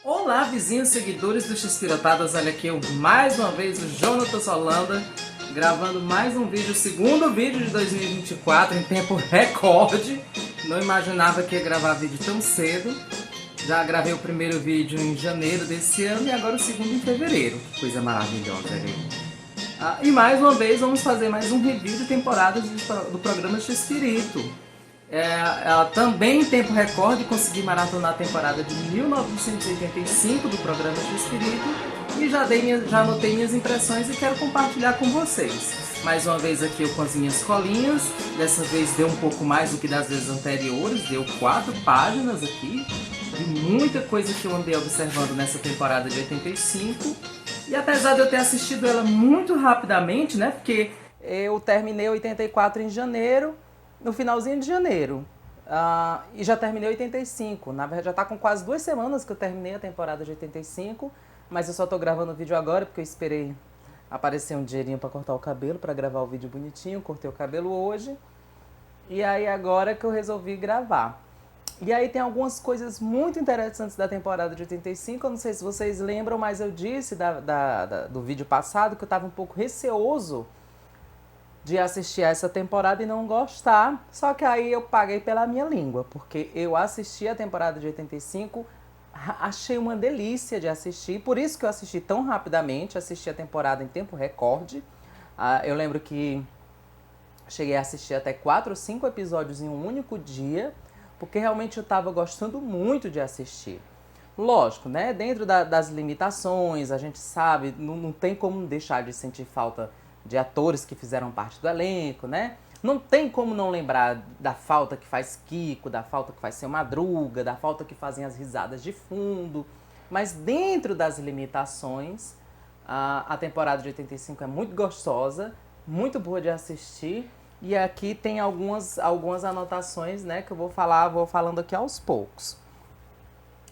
Olá, vizinhos seguidores do X-Pirotadas, olha aqui eu mais uma vez, o Jonatas Holanda, gravando mais um vídeo, o segundo vídeo de 2024 em tempo recorde. Não imaginava que ia gravar vídeo tão cedo. Já gravei o primeiro vídeo em janeiro desse ano e agora o segundo em fevereiro. Que coisa maravilhosa, gente. E mais uma vez vamos fazer mais um review de temporadas do programa X-Espírito. Também em tempo recorde consegui maratonar a temporada de 1985 do programa X-Espírito e já anotei minhas impressões e quero compartilhar com vocês. Mais uma vez aqui eu com as minhas colinhas, dessa vez deu um pouco mais do que das vezes anteriores, deu 4 páginas aqui, de muita coisa que eu andei observando nessa temporada de 85. E apesar de eu ter assistido ela muito rapidamente, né, porque eu terminei 84 em janeiro, no finalzinho de janeiro. E já terminei 85. Na verdade, já tá com quase 2 semanas que eu terminei a temporada de 85. Mas eu só tô gravando o vídeo agora porque eu esperei aparecer um dinheirinho pra cortar o cabelo, pra gravar o vídeo bonitinho. Cortei o cabelo hoje. E aí agora que eu resolvi gravar. E aí tem algumas coisas muito interessantes da temporada de 85. Eu não sei se vocês lembram, mas eu disse do vídeo passado que eu tava um pouco receoso de assistir a essa temporada e não gostar, só que aí eu paguei pela minha língua, porque eu assisti a temporada de 85, achei uma delícia de assistir, por isso que eu assisti tão rapidamente, assisti a temporada em tempo recorde. Eu lembro que cheguei a assistir até 4 ou 5 episódios em um único dia, porque realmente eu estava gostando muito de assistir. Lógico, né? Dentro das limitações, a gente sabe, não tem como deixar de sentir falta de atores que fizeram parte do elenco, né? Não tem como não lembrar da falta que faz Kiko, da falta que faz Seu Madruga, da falta que fazem as risadas de fundo. Mas dentro das limitações, a temporada de 85 é muito gostosa, muito boa de assistir. E aqui tem algumas anotações, né, que eu vou falando aqui aos poucos.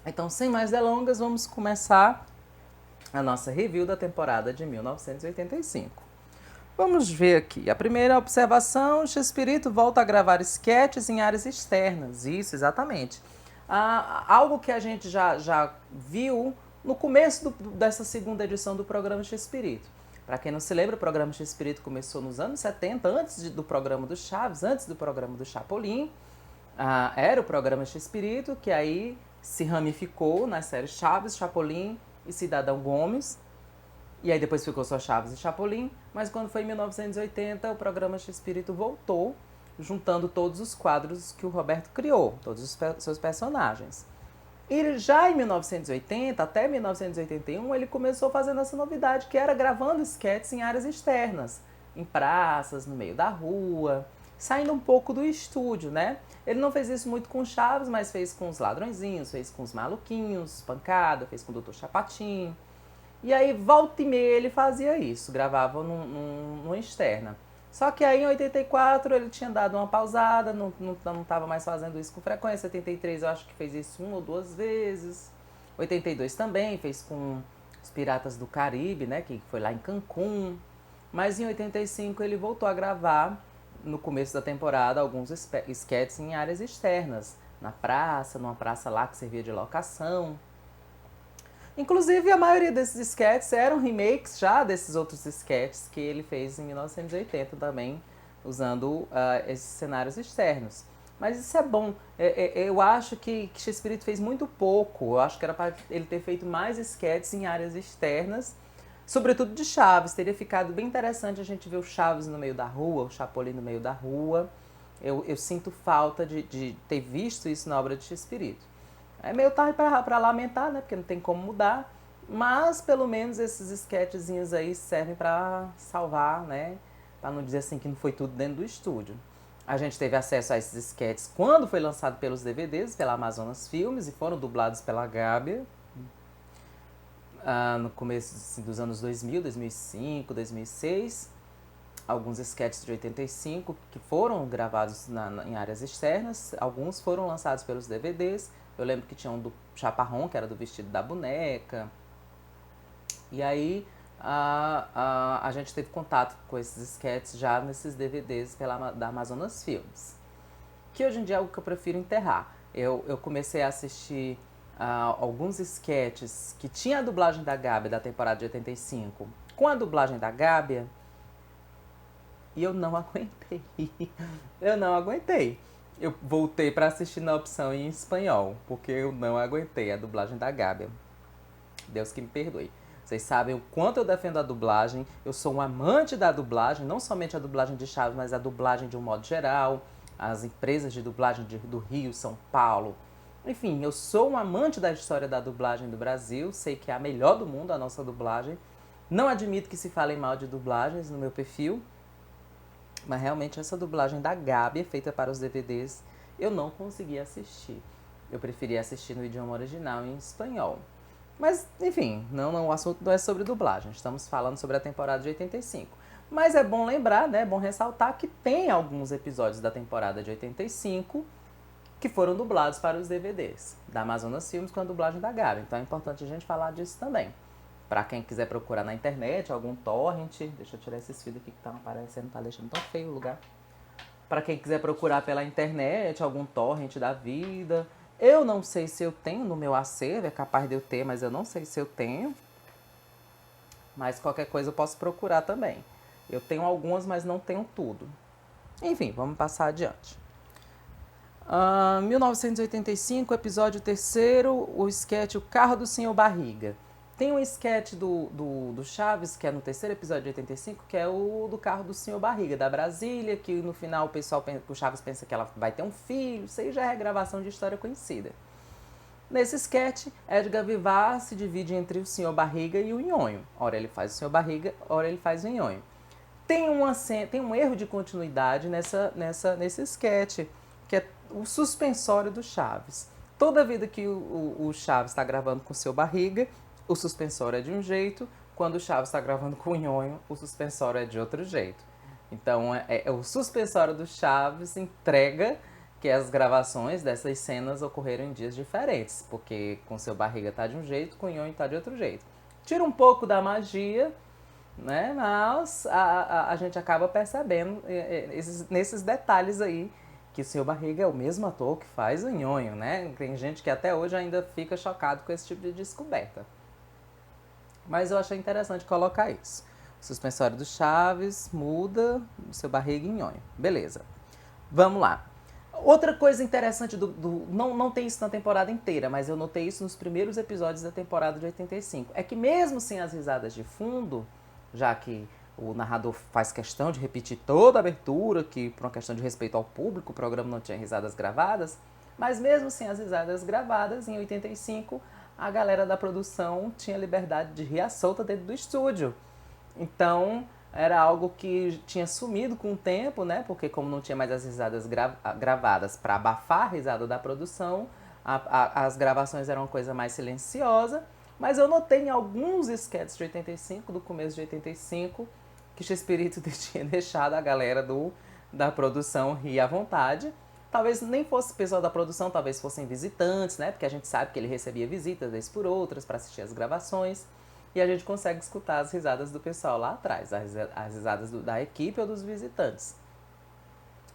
Então, sem mais delongas, vamos começar a nossa review da temporada de 1985. Vamos ver aqui. A primeira observação, X-Espírito volta a gravar esquetes em áreas externas. Isso, exatamente. Algo que a gente já viu no começo dessa segunda edição do programa X-Espírito. Para quem não se lembra, o programa X-Espírito começou nos anos 70, antes do programa do Chaves, antes do programa do Chapolin. Era o programa X-Espírito, que aí se ramificou nas séries Chaves, Chapolin e Cidadão Gomes. E aí depois ficou só Chaves e Chapolin, mas quando foi em 1980, o programa X-Espírito voltou, juntando todos os quadros que o Roberto criou, todos os seus personagens. E já em 1980, até 1981, ele começou fazendo essa novidade, que era gravando esquetes em áreas externas, em praças, no meio da rua, saindo um pouco do estúdio, né? Ele não fez isso muito com Chaves, mas fez com os Ladrõezinhos, fez com os Maluquinhos, Pancada, fez com o Dr. Chapatin. E aí, volta e meia, ele fazia isso, gravava numa externa. Só que aí, em 84, ele tinha dado uma pausada, não estava mais fazendo isso com frequência. 83, eu acho que fez isso 1 ou 2 vezes. 82 também, fez com os Piratas do Caribe, né, que foi lá em Cancún. Mas em 85, ele voltou a gravar, no começo da temporada, alguns sketches em áreas externas. Na praça, numa praça lá que servia de locação. Inclusive, a maioria desses sketches eram remakes já desses outros sketches que ele fez em 1980 também, usando esses cenários externos. Mas isso é bom. Eu acho que X-Espírito fez muito pouco. Eu acho que era para ele ter feito mais sketches em áreas externas, sobretudo de Chaves. Teria ficado bem interessante a gente ver o Chaves no meio da rua, o Chapolin no meio da rua. Eu sinto falta de ter visto isso na obra de X-Espírito. É meio tarde para lamentar, né? Porque não tem como mudar. Mas, pelo menos, esses sketchzinhos aí servem para salvar, né? Para não dizer assim que não foi tudo dentro do estúdio. A gente teve acesso a esses sketches quando foi lançado pelos DVDs, pela Amazonas Filmes, e foram dublados pela Gábia. No começo assim, dos anos 2000, 2005, 2006. Alguns sketches de 85 que foram gravados em áreas externas. Alguns foram lançados pelos DVDs. Eu lembro que tinha um do Chaparrão, que era do vestido da boneca. E aí a gente teve contato com esses sketches já nesses DVDs da Amazonas Filmes. Que hoje em dia é algo que eu prefiro enterrar. Eu comecei a assistir alguns sketches que tinha a dublagem da Gábia da temporada de 85 com a dublagem da Gábia e eu não aguentei. Eu não aguentei. Eu voltei para assistir na opção em espanhol, porque eu não aguentei a dublagem da Gábia. Deus que me perdoe. Vocês sabem o quanto eu defendo a dublagem. Eu sou um amante da dublagem, não somente a dublagem de Chaves, mas a dublagem de um modo geral. As empresas de dublagem do Rio, São Paulo. Enfim, eu sou um amante da história da dublagem do Brasil. Sei que é a melhor do mundo a nossa dublagem. Não admito que se falem mal de dublagens no meu perfil. Mas realmente essa dublagem da Gabi, feita para os DVDs, eu não consegui assistir. Eu preferia assistir no idioma original em espanhol. Mas, enfim, o assunto não é sobre dublagem. Estamos falando sobre a temporada de 85. Mas é bom lembrar, né? É bom ressaltar que tem alguns episódios da temporada de 85 que foram dublados para os DVDs da Amazonas Filmes com a dublagem da Gabi. Então é importante a gente falar disso também. Para quem quiser procurar na internet, algum torrent. Deixa eu tirar esses fios aqui que estão aparecendo, tá deixando tão feio o lugar. Para quem quiser procurar pela internet, algum torrent da vida. Eu não sei se eu tenho no meu acervo, é capaz de eu ter, mas eu não sei se eu tenho. Mas qualquer coisa eu posso procurar também. Eu tenho algumas, mas não tenho tudo. Enfim, vamos passar adiante. 1985, episódio 3º, o sketch O Carro do Senhor Barriga. Tem um sketch do Chaves, que é no 3º episódio de 85, que é o do carro do Senhor Barriga, da Brasília, que no final o Chaves pensa que ela vai ter um filho, isso aí já é gravação de história conhecida. Nesse sketch, Edgar Vivar se divide entre o Senhor Barriga e o Nhonho. Ora ele faz o Senhor Barriga, ora ele faz o Nhonho. Tem um erro de continuidade nesse sketch, que é o suspensório do Chaves. Toda vida que o Chaves está gravando com o Seu Barriga, o suspensório é de um jeito, quando o Chaves está gravando com o Nhonho, o suspensório é de outro jeito. Então, o suspensório do Chaves entrega que as gravações dessas cenas ocorreram em dias diferentes, porque com o Seu Barriga tá de um jeito, com o Nhonho tá de outro jeito. Tira um pouco da magia, né? Mas a gente acaba percebendo nesses detalhes aí, que o Senhor Barriga é o mesmo ator que faz o Nhonho, né? Tem gente que até hoje ainda fica chocado com esse tipo de descoberta. Mas eu achei interessante colocar isso. O suspensório do Chaves muda, o Seu Barriga em Nhonho. Beleza. Vamos lá. Outra coisa interessante não tem isso na temporada inteira, mas eu notei isso nos primeiros episódios da temporada de 85. É que mesmo sem as risadas de fundo, já que o narrador faz questão de repetir toda a abertura, que por uma questão de respeito ao público, o programa não tinha risadas gravadas, mas mesmo sem as risadas gravadas, em 85, a galera da produção tinha liberdade de rir à solta dentro do estúdio. Então, era algo que tinha sumido com o tempo, né? Porque como não tinha mais as risadas gravadas para abafar a risada da produção, as gravações eram uma coisa mais silenciosa. Mas eu notei em alguns sketches de 85, do começo de 85, que Chespirito tinha deixado a galera da produção rir à vontade. Talvez nem fosse pessoal da produção, talvez fossem visitantes, né? Porque a gente sabe que ele recebia visitas, vez por outras, para assistir as gravações. E a gente consegue escutar as risadas do pessoal lá atrás, as risadas da equipe ou dos visitantes.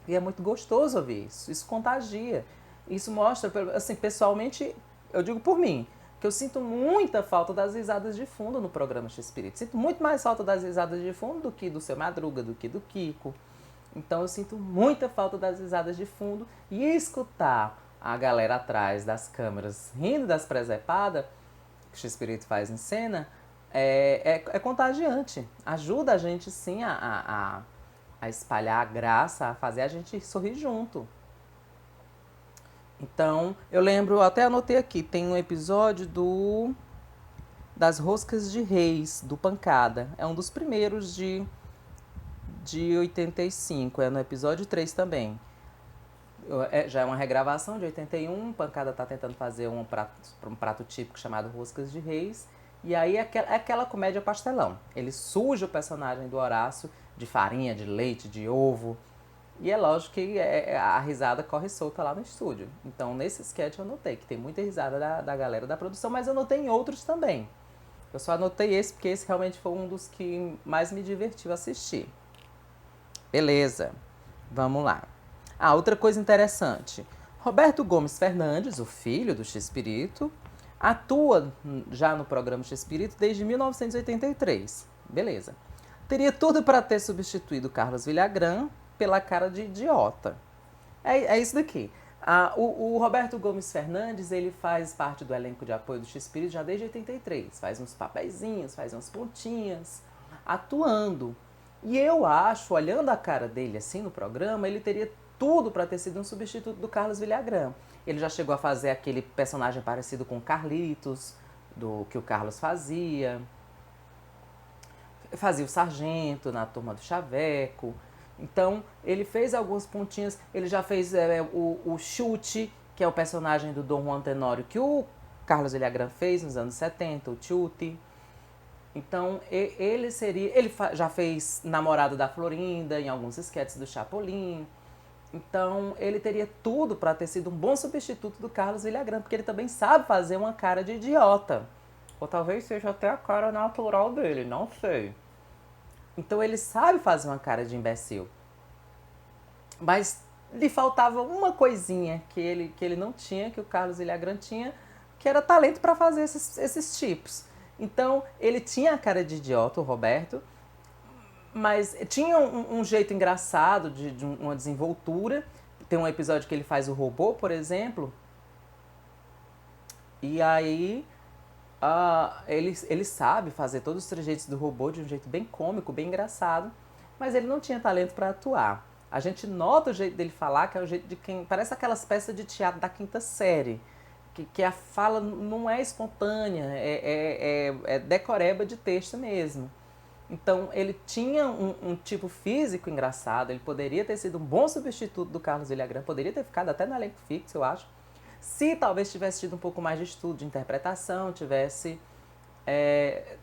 E é muito gostoso ouvir isso, isso contagia. Isso mostra, assim, pessoalmente, eu digo por mim, que eu sinto muita falta das risadas de fundo no programa Chespirito. Sinto muito mais falta das risadas de fundo do que do Seu Madruga, do que do Kiko. Então eu sinto muita falta das risadas de fundo e escutar a galera atrás das câmeras rindo das presepadas que o Chespirito faz em cena é contagiante. Ajuda a gente sim a espalhar a graça, a fazer a gente sorrir junto. Então, eu lembro, até anotei aqui, tem um episódio das Roscas de Reis, do Pancada. É um dos primeiros de 85, é no episódio 3 também. Já é uma regravação de 81, Pancada tá tentando fazer um prato típico chamado Roscas de Reis. E aí é aquela comédia pastelão. Ele suja o personagem do Horácio de farinha, de leite, de ovo. E é lógico que a risada corre solta lá no estúdio. Então, nesse sketch eu notei que tem muita risada da galera da produção, mas eu notei em outros também. Eu só anotei esse porque esse realmente foi um dos que mais me divertiu assistir. Beleza, vamos lá. Outra coisa interessante. Roberto Gomes Fernandes, o filho do Chespirito, Atua já no programa X-Espírito desde 1983. Beleza. Teria tudo para ter substituído Carlos Villagrán pela cara de idiota. É isso daqui. O Roberto Gomes Fernandes, ele faz parte do elenco de apoio do X-Espírito já desde 83. Faz uns papeizinhos, faz umas pontinhas, atuando. E eu acho, olhando a cara dele assim no programa, ele teria tudo para ter sido um substituto do Carlos Villagrán. Ele já chegou a fazer aquele personagem parecido com o Carlitos, do que o Carlos fazia. Fazia o sargento na Turma do Chaveco. Então, ele fez alguns pontinhos. Ele já fez o Chute, que é o personagem do Dom Juan Tenório, que o Carlos Villagrán fez nos anos 70, o Chute. Então, ele seria... Ele já fez namorado da Florinda em alguns esquetes do Chapolin. Então, ele teria tudo para ter sido um bom substituto do Carlos Villagrán, porque ele também sabe fazer uma cara de idiota. Ou talvez seja até a cara natural dele, não sei. Então, ele sabe fazer uma cara de imbecil. Mas lhe faltava uma coisinha que ele não tinha, que o Carlos Villagrán tinha, que era talento para fazer esses tipos. Então, ele tinha a cara de idiota, o Roberto, mas tinha um jeito engraçado, de uma desenvoltura. Tem um episódio que ele faz o robô, por exemplo. E aí ele sabe fazer todos os trejeitos do robô de um jeito bem cômico, bem engraçado. Mas ele não tinha talento para atuar. A gente nota o jeito dele falar, que é o jeito de quem... Parece aquelas peças de teatro da quinta série. Que a fala não é espontânea, é decoreba de texto mesmo. Então, ele tinha um tipo físico engraçado, ele poderia ter sido um bom substituto do Carlos Villagrán, poderia ter ficado até no elenco fixo, eu acho, se talvez tivesse tido um pouco mais de estudo, de interpretação, tivesse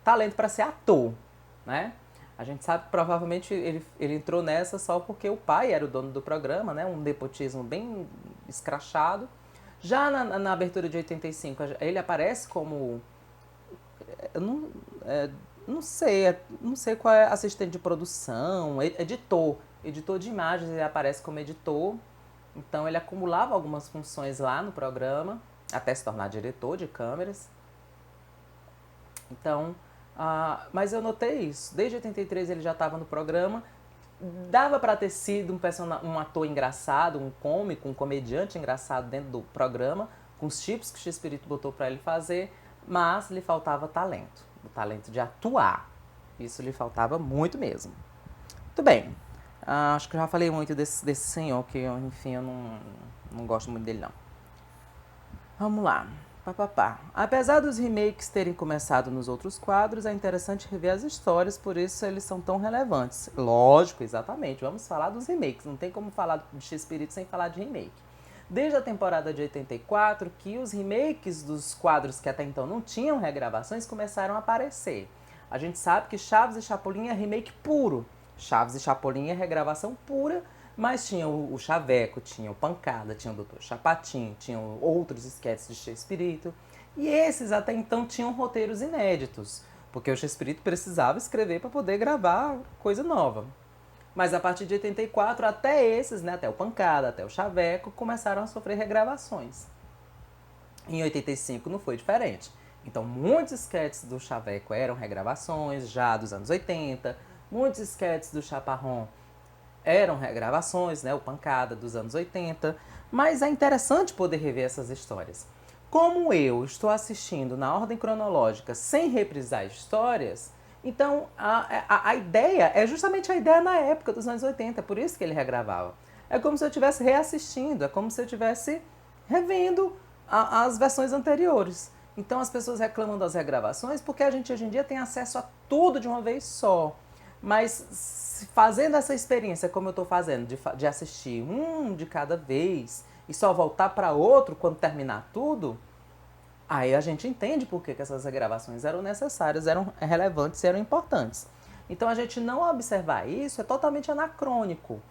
talento para ser ator, né? A gente sabe que provavelmente ele entrou nessa só porque o pai era o dono do programa, né? Um nepotismo bem escrachado. Já na abertura de 85, ele aparece como... não sei qual é, assistente de produção, editor de imagens, ele aparece como editor. Então ele acumulava algumas funções lá no programa, até se tornar diretor de câmeras. Então, mas eu notei isso, desde 83 ele já estava no programa. Dava para ter sido um ator engraçado, um cômico, um comediante engraçado dentro do programa, com os tipos que o X-Espírito botou para ele fazer, mas lhe faltava talento, o talento de atuar. Isso lhe faltava muito mesmo. Muito bem, acho que eu já falei muito desse senhor, que enfim, eu não gosto muito dele não. Vamos lá. Apesar dos remakes terem começado nos outros quadros, é interessante rever as histórias, por isso eles são tão relevantes. Lógico, exatamente, vamos falar dos remakes, não tem como falar de X-Espírito sem falar de remake. Desde a temporada de 84, que os remakes dos quadros que até então não tinham regravações começaram a aparecer. A gente sabe que Chaves e Chapolin é remake puro. Chaves e Chapolin é regravação pura, mas tinha o Chaveco, tinha o Pancada, tinha o Dr. Chapatin, tinham outros esquetes de X-Espírito. E esses até então tinham roteiros inéditos, porque o X-Espírito precisava escrever para poder gravar coisa nova. Mas a partir de 84, até esses, né, até o Pancada, até o Chaveco, começaram a sofrer regravações. Em 85 não foi diferente. Então muitos esquetes do Chaveco eram regravações já dos anos 80, muitos esquetes do Chaparrão eram regravações, né, o Pancada dos anos 80, mas é interessante poder rever essas histórias. Como eu estou assistindo na ordem cronológica sem reprisar histórias, então a ideia é justamente a ideia na época dos anos 80, por isso que ele regravava. É como se eu estivesse reassistindo, é como se eu estivesse revendo as versões anteriores. Então as pessoas reclamam das regravações porque a gente hoje em dia tem acesso a tudo de uma vez só. Mas fazendo essa experiência como eu estou fazendo, de assistir um de cada vez e só voltar para outro quando terminar tudo, aí a gente entende por que essas regravações eram necessárias, eram relevantes e eram importantes. Então a gente não observar isso é totalmente anacrônico.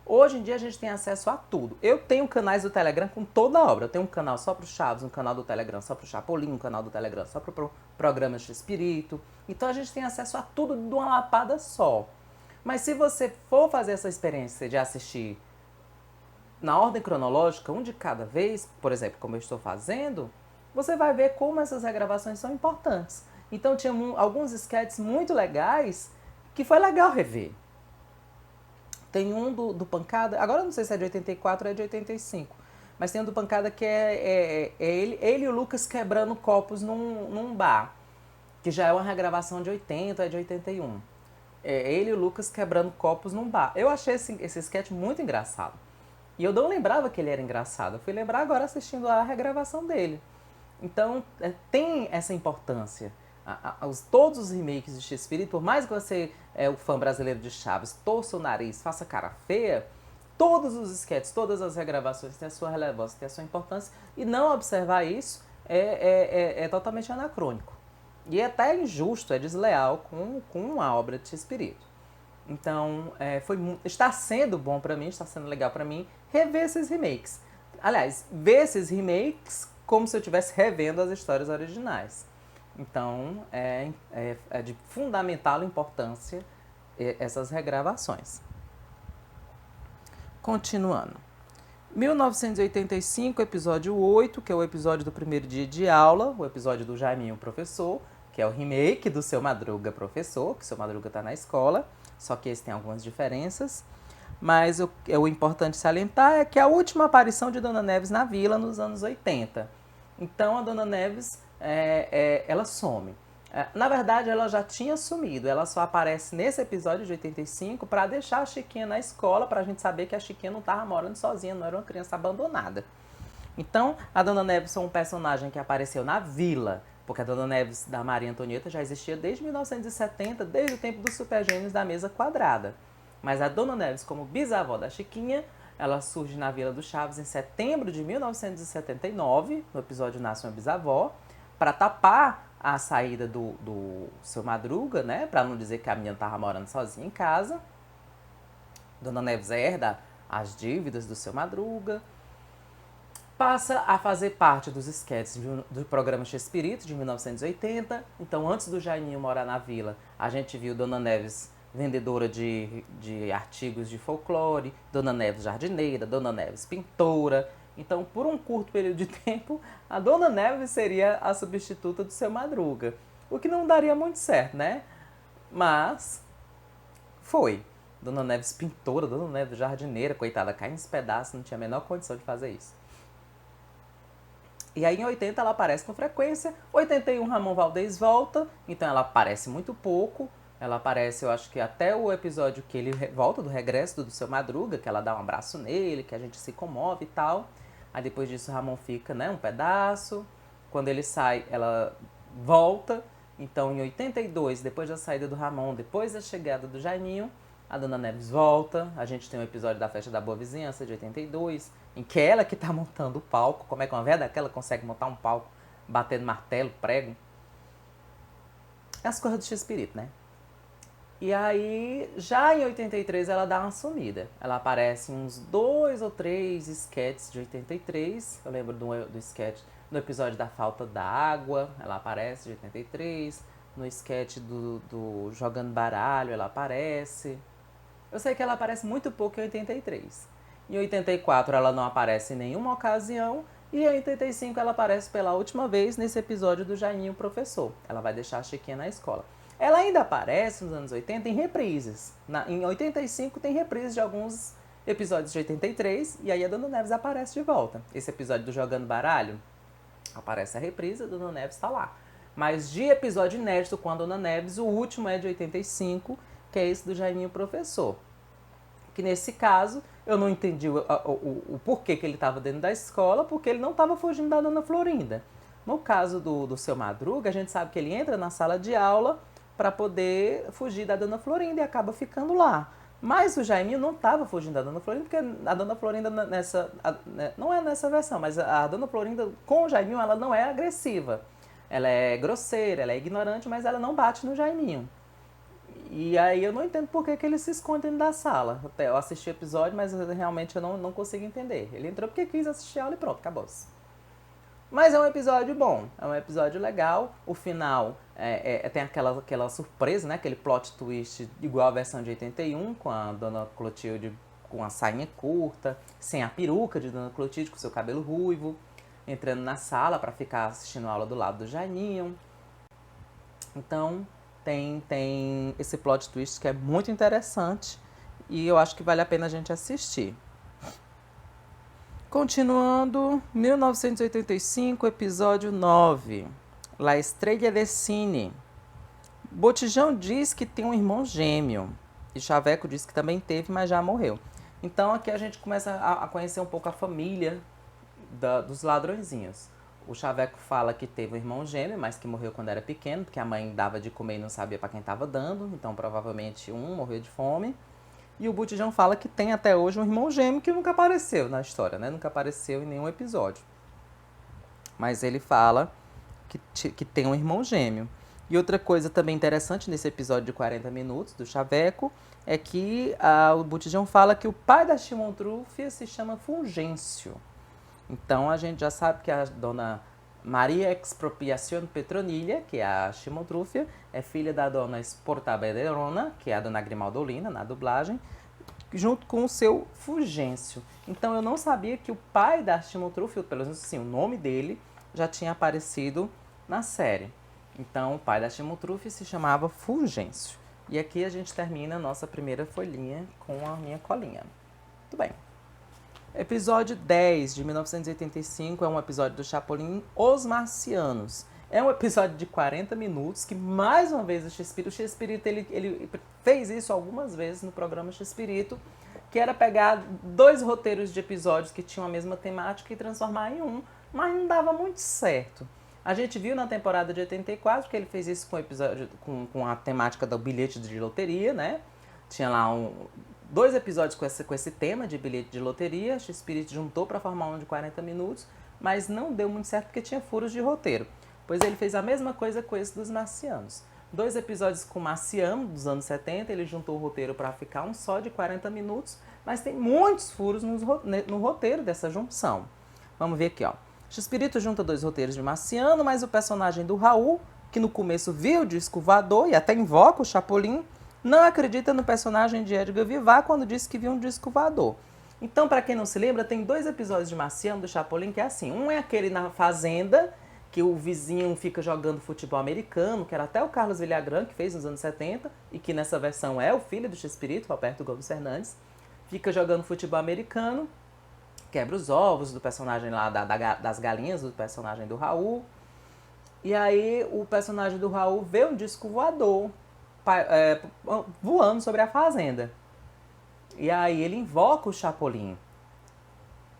Hoje em dia a gente tem acesso a tudo. Eu tenho canais do Telegram com toda a obra. Eu tenho um canal só para o Chaves, um canal do Telegram só para o Chapolin, um canal do Telegram só para o programa de Espírito. Então a gente tem acesso a tudo de uma lapada só. Mas se você for fazer essa experiência de assistir na ordem cronológica, um de cada vez, por exemplo, como eu estou fazendo, você vai ver como essas regravações são importantes. Então tinha alguns sketches muito legais que foi legal rever. Tem um do Pancada, agora eu não sei se é de 84 ou é de 85, mas tem um do Pancada que é ele e o Lucas quebrando copos num bar, que já é uma regravação de 80, é de 81. É ele e o Lucas quebrando copos num bar. Eu achei esse sketch muito engraçado. E eu não lembrava que ele era engraçado. Eu fui lembrar agora assistindo a regravação dele. Então, tem essa importância. Todos os remakes de X-Spirit, por mais que você é o fã brasileiro de Chaves, torça o nariz, faça cara feia, todos os sketches, todas as regravações têm a sua relevância, têm a sua importância, e não observar isso é totalmente anacrônico. E é até injusto, é desleal com a obra de X-Spirit. Então, está sendo bom pra mim, está sendo legal pra mim rever esses remakes. Aliás, ver esses remakes como se eu estivesse revendo as histórias originais. Então, é de fundamental importância essas regravações. Continuando. 1985, episódio 8, que é o episódio do primeiro dia de aula, o episódio do Jaiminho Professor, que é o remake do Seu Madruga Professor, que o Seu Madruga está na escola, só que esse tem algumas diferenças. Mas o importante salientar é que é a última aparição de Dona Neves na vila nos anos 80. Então a Dona Neves, ela some. Na verdade, ela já tinha sumido. Ela só aparece nesse episódio de 85 para deixar a Chiquinha na escola, para a gente saber que a Chiquinha não estava morando sozinha, não era uma criança abandonada. Então, a Dona Neves é um personagem que apareceu na vila, porque a Dona Neves da Maria Antonieta já existia desde 1970, desde o tempo dos Supergênios da Mesa Quadrada. Mas a Dona Neves, como bisavó da Chiquinha, ela surge na Vila do Chaves em setembro de 1979, no episódio Nasce uma Bisavó, para tapar a saída do Seu Madruga, né? Para não dizer que a menina estava morando sozinha em casa. Dona Neves herda as dívidas do Seu Madruga. Passa a fazer parte dos sketches do programa X-Spirit, de 1980. Então, antes do Jaiminho morar na vila, a gente viu Dona Neves vendedora de artigos de folclore, Dona Neves jardineira, Dona Neves pintora. Então, por um curto período de tempo, a Dona Neves seria a substituta do Seu Madruga. O que não daria muito certo, né? Mas foi. Dona Neves pintora, Dona Neves jardineira, coitada, cai nos pedaços, não tinha a menor condição de fazer isso. E aí em 80 ela aparece com frequência, 81 Ramon Valdez volta, então ela aparece muito pouco. Ela aparece, eu acho que até o episódio que ele volta do regresso do Seu Madruga, que ela dá um abraço nele, que a gente se comove e tal. Aí depois disso o Ramon fica, né, um pedaço. Quando ele sai, ela volta. Então em 82, depois da saída do Ramon, depois da chegada do Jaiminho, a Dona Neves volta. A gente tem um episódio da Festa da Boa Vizinhança, de 82, em que ela que tá montando o palco. Como é que uma velha daquela consegue montar um palco batendo martelo, prego? É as coisas do X-Spirit, né? E aí, já em 83, ela dá uma sumida. Ela aparece em uns 2 ou 3 sketches de 83. Eu lembro do sketch no episódio da falta d'água, ela aparece de 83. No sketch do Jogando Baralho, ela aparece. Eu sei que ela aparece muito pouco em 83. Em 84, ela não aparece em nenhuma ocasião. E em 85, ela aparece pela última vez nesse episódio do Jaiminho Professor. Ela vai deixar a Chiquinha na escola. Ela ainda aparece nos anos 80 em reprises. Em 85 tem reprises de alguns episódios de 83 e aí a Dona Neves aparece de volta. Esse episódio do Jogando Baralho, aparece a reprise, a Dona Neves está lá. Mas de episódio inédito com a Dona Neves, o último é de 85, que é esse do Jaiminho Professor. Que nesse caso, eu não entendi o porquê que ele estava dentro da escola, porque ele não estava fugindo da Dona Florinda. No caso do Seu Madruga, a gente sabe que ele entra na sala de aula para poder fugir da Dona Florinda e acaba ficando lá. Mas o Jaiminho não estava fugindo da Dona Florinda, porque a Dona Florinda não é nessa versão, mas a Dona Florinda com o Jaiminho ela não é agressiva. Ela é grosseira, ela é ignorante, mas ela não bate no Jaiminho. E aí eu não entendo por que ele se esconde dentro da sala. Até eu assisti o episódio, mas realmente eu não consigo entender. Ele entrou porque quis assistir a aula e pronto, acabou-se. Mas é um episódio bom, é um episódio legal. O final tem aquela surpresa, né? Aquele plot twist igual a versão de 81, com a Dona Clotilde com a sainha curta, sem a peruca de Dona Clotilde, com seu cabelo ruivo. entrando na sala para ficar assistindo a aula do lado do Jaiminho. Então, tem esse plot twist que é muito interessante e eu acho que vale a pena a gente assistir. Continuando, 1985, episódio 9, La Estrella de Cine. Botijão diz que tem um irmão gêmeo e Chaveco diz que também teve, mas já morreu. Então aqui a gente começa a conhecer um pouco a família dos ladrõezinhos. O Chaveco fala que teve um irmão gêmeo, mas que morreu quando era pequeno, porque a mãe dava de comer e não sabia para quem estava dando, então provavelmente um morreu de fome. E o Botijão fala que tem até hoje um irmão gêmeo que nunca apareceu na história, né? Nunca apareceu em nenhum episódio. Mas ele fala que tem um irmão gêmeo. E outra coisa também interessante nesse episódio de 40 minutos do Chaveco é que o Botijão fala que o pai da Chimotrufia se chama Fulgêncio. Então a gente já sabe que a dona Maria Expropiación Petronilha, que é a Chimotrufia, é filha da dona Esportabederona, que é a dona Grimaldolina, na dublagem, junto com o seu Fulgêncio. Então eu não sabia que o pai da Chimotrufia, pelo menos assim, o nome dele, já tinha aparecido na série. Então o pai da Chimotrufia se chamava Fulgêncio. E aqui a gente termina a nossa primeira folhinha com a minha colinha. Muito bem. Episódio 10, de 1985, é um episódio do Chapolin, Os Marcianos. É um episódio de 40 minutos que, mais uma vez, o Chespirito ele fez isso algumas vezes no programa Chespirito, que era pegar 2 roteiros de episódios que tinham a mesma temática e transformar em um, mas não dava muito certo. A gente viu na temporada de 84 que ele fez isso com o episódio com a temática do bilhete de loteria, né? Tinha lá 2 episódios com esse tema de bilhete de loteria. Chespirito juntou para formar um de 40 minutos, mas não deu muito certo porque tinha furos de roteiro. Pois ele fez a mesma coisa com esse dos Marcianos. 2 episódios com Marciano, dos anos 70, ele juntou o roteiro para ficar um só de 40 minutos, mas tem muitos furos no roteiro dessa junção. Vamos ver aqui, ó. Chespirito junta 2 roteiros de Marciano, mas o personagem do Raul, que no começo viu o disco voador e até invoca o Chapolin, não acredita no personagem de Edgar Vivar quando disse que viu um disco voador. Então, para quem não se lembra, tem 2 episódios de Marciano do Chapolin que é assim. Um é aquele na fazenda, que o vizinho fica jogando futebol americano, que era até o Carlos Villagrán, que fez nos anos 70, e que nessa versão é o filho do Chespirito, Roberto Gomes Fernandes, fica jogando futebol americano, quebra os ovos do personagem lá, das galinhas do personagem do Raul. E aí o personagem do Raul vê um disco voador voando sobre a fazenda. E aí ele invoca o Chapolin.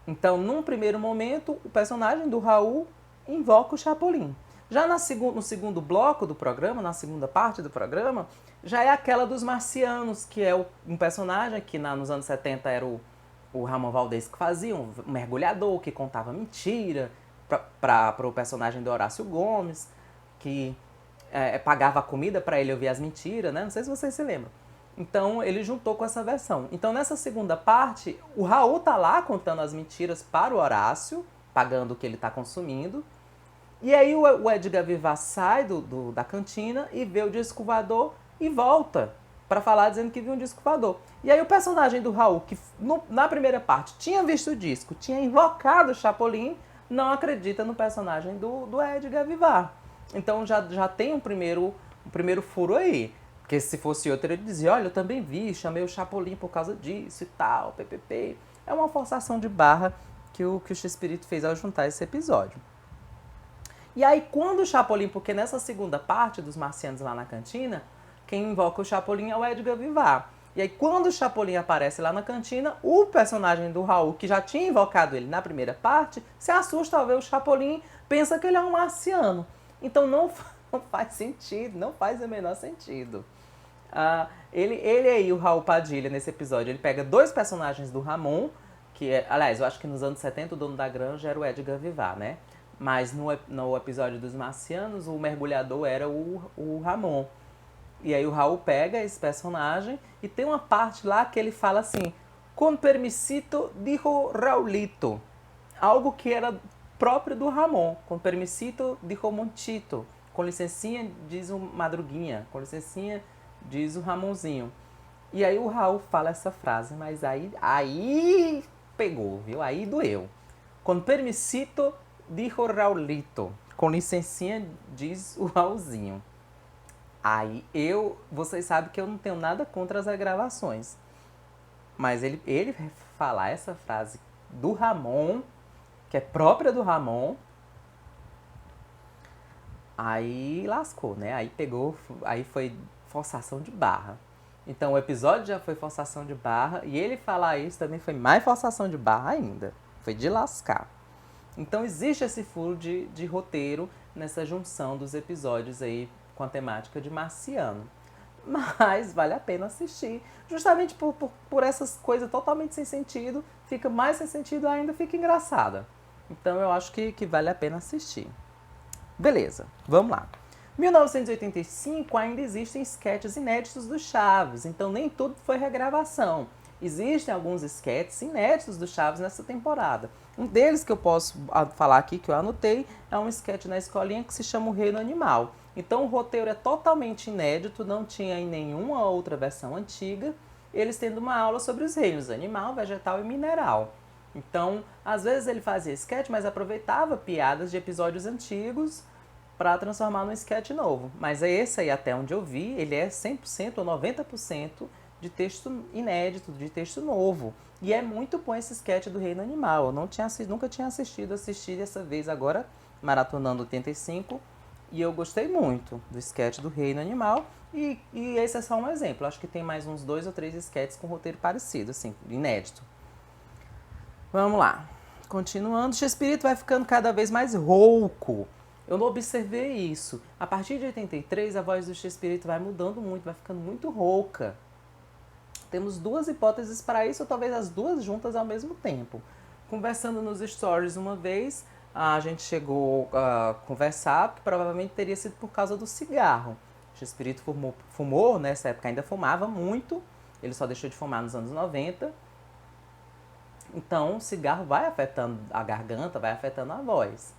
Então, num primeiro momento, o personagem do Raul invoca o Chapolin. Já no segundo bloco do programa, na segunda parte do programa, já é aquela dos Marcianos, que é um personagem que nos anos 70 era o Ramon Valdez que fazia, um mergulhador que contava mentira para o personagem do Horácio Gomes, que pagava a comida para ele ouvir as mentiras, né? Não sei se vocês se lembram. Então ele juntou com essa versão. Então nessa segunda parte, o Raul tá lá contando as mentiras para o Horácio, pagando o que ele tá consumindo. E aí o Edgar Vivar sai da cantina e vê o disco voador e volta para falar dizendo que viu um disco voador. E aí o personagem do Raul, que na primeira parte tinha visto o disco, tinha invocado o Chapolin, não acredita no personagem do Edgar Vivar. Então já tem um primeiro furo aí. Porque se fosse outro, ele dizia, olha, eu também vi, chamei o Chapolin por causa disso e tal, ppp. É uma forçação de barra que o Chespirito fez ao juntar esse episódio. E aí quando o Chapolin, porque nessa segunda parte dos Marcianos lá na cantina, quem invoca o Chapolin é o Edgar Vivar. E aí quando o Chapolin aparece lá na cantina, o personagem do Raul, que já tinha invocado ele na primeira parte, se assusta ao ver o Chapolin, pensa que ele é um marciano. Então não faz sentido, não faz o menor sentido. Ele aí, o Raul Padilha, nesse episódio, ele pega 2 personagens do Ramon, que aliás, eu acho que nos anos 70 o dono da granja era o Edgar Vivar, né? Mas no episódio dos Marcianos, o mergulhador era o Ramon. E aí o Raul pega esse personagem e tem uma parte lá que ele fala assim, con permisito, dijo Raulito. Algo que era próprio do Ramon. Com permisito, dijo Monchito. Com licencinha, diz o Madruguinha. Com licencinha, diz o Ramonzinho. E aí o Raul fala essa frase, mas aí pegou, viu? Aí doeu. Com permisito, Dijo Raulito. Com licencinha, diz o Raulzinho. Aí vocês sabem que eu não tenho nada contra as regravações. Mas ele falar essa frase do Ramon, que é própria do Ramon, aí lascou, né? Aí foi forçação de barra. Então o episódio já foi forçação de barra e ele falar isso também foi mais forçação de barra ainda. Foi de lascar. Então existe esse furo de roteiro nessa junção dos episódios aí com a temática de marciano. Mas vale a pena assistir. Justamente por essas coisas totalmente sem sentido, fica mais sem sentido ainda, fica engraçada. Então eu acho que vale a pena assistir. Beleza, vamos lá. 1985 ainda existem sketches inéditos do Chaves, então nem tudo foi regravação. Existem alguns sketches inéditos do Chaves nessa temporada. Um deles que eu posso falar aqui, que eu anotei, é um sketch na escolinha que se chama O Reino Animal. Então o roteiro é totalmente inédito, não tinha em nenhuma outra versão antiga, eles tendo uma aula sobre os reinos animal, vegetal e mineral. Então, às vezes ele fazia sketch, mas aproveitava piadas de episódios antigos para transformar num sketch novo. Mas é esse aí, até onde eu vi, ele é 100% ou 90% de texto inédito, de texto novo. E é muito bom esse sketch do Reino Animal. Eu nunca tinha assisti dessa vez agora, maratonando 85, e eu gostei muito do sketch do Reino Animal. E esse é só um exemplo. Acho que tem mais uns 2 ou 3 sketches com roteiro parecido, assim, inédito. Vamos lá. Continuando, o Chespirito vai ficando cada vez mais rouco. Eu não observei isso. A partir de 83, a voz do Chespirito vai mudando muito, vai ficando muito rouca. Temos 2 hipóteses para isso, ou talvez as 2 juntas ao mesmo tempo. Conversando nos stories uma vez, a gente chegou a conversar que provavelmente teria sido por causa do cigarro. O Chespirito fumou, nessa época ainda fumava muito, ele só deixou de fumar nos anos 90. Então, o cigarro vai afetando a garganta, vai afetando a voz.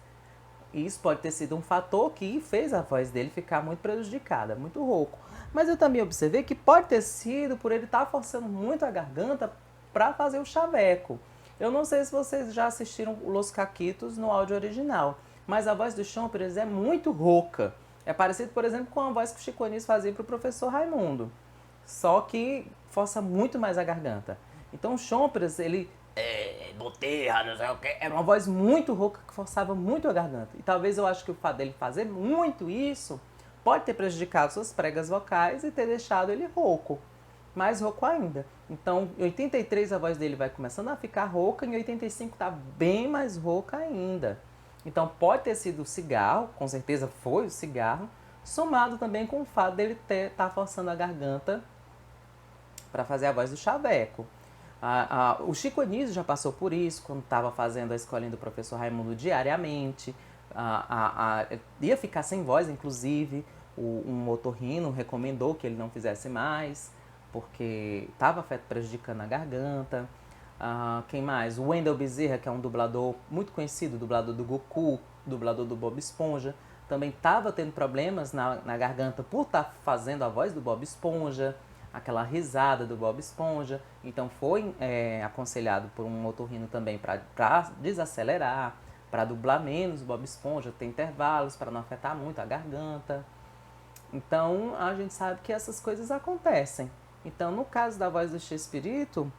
E isso pode ter sido um fator que fez a voz dele ficar muito prejudicada, muito rouco. Mas eu também observei que pode ter sido por ele estar forçando muito a garganta para fazer o chaveco. Eu não sei se vocês já assistiram Los Caquitos no áudio original, mas a voz do Chompiras é muito rouca. É parecido, por exemplo, com a voz que o Chico Anísio fazia para o professor Raimundo. Só que força muito mais a garganta. Então o Chompiras, ele... Boterra, não sei o que. Era uma voz muito rouca que forçava muito a garganta. E talvez eu acho que o fato dele fazer muito isso pode ter prejudicado suas pregas vocais e ter deixado ele rouco. Mais rouco ainda. Então, em 83 a voz dele vai começando a ficar rouca, em 85 tá bem mais rouca ainda. Então pode ter sido o cigarro, com certeza foi o cigarro, somado também com o fato dele estar forçando a garganta para fazer a voz do chaveco. O Chico Anísio já passou por isso quando estava fazendo a escolinha do professor Raimundo diariamente. Ia ficar sem voz, inclusive. Um otorrino recomendou que ele não fizesse mais, porque estava prejudicando a garganta. Quem mais? O Wendel Bezerra, que é um dublador muito conhecido, dublador do Goku, dublador do Bob Esponja, também estava tendo problemas na garganta por estar fazendo a voz do Bob Esponja, aquela risada do Bob Esponja. Então foi aconselhado por um otorrino também para desacelerar, para dublar menos o Bob Esponja, ter intervalos para não afetar muito a garganta. Então a gente sabe que essas coisas acontecem. Então no caso da voz do Chespirito,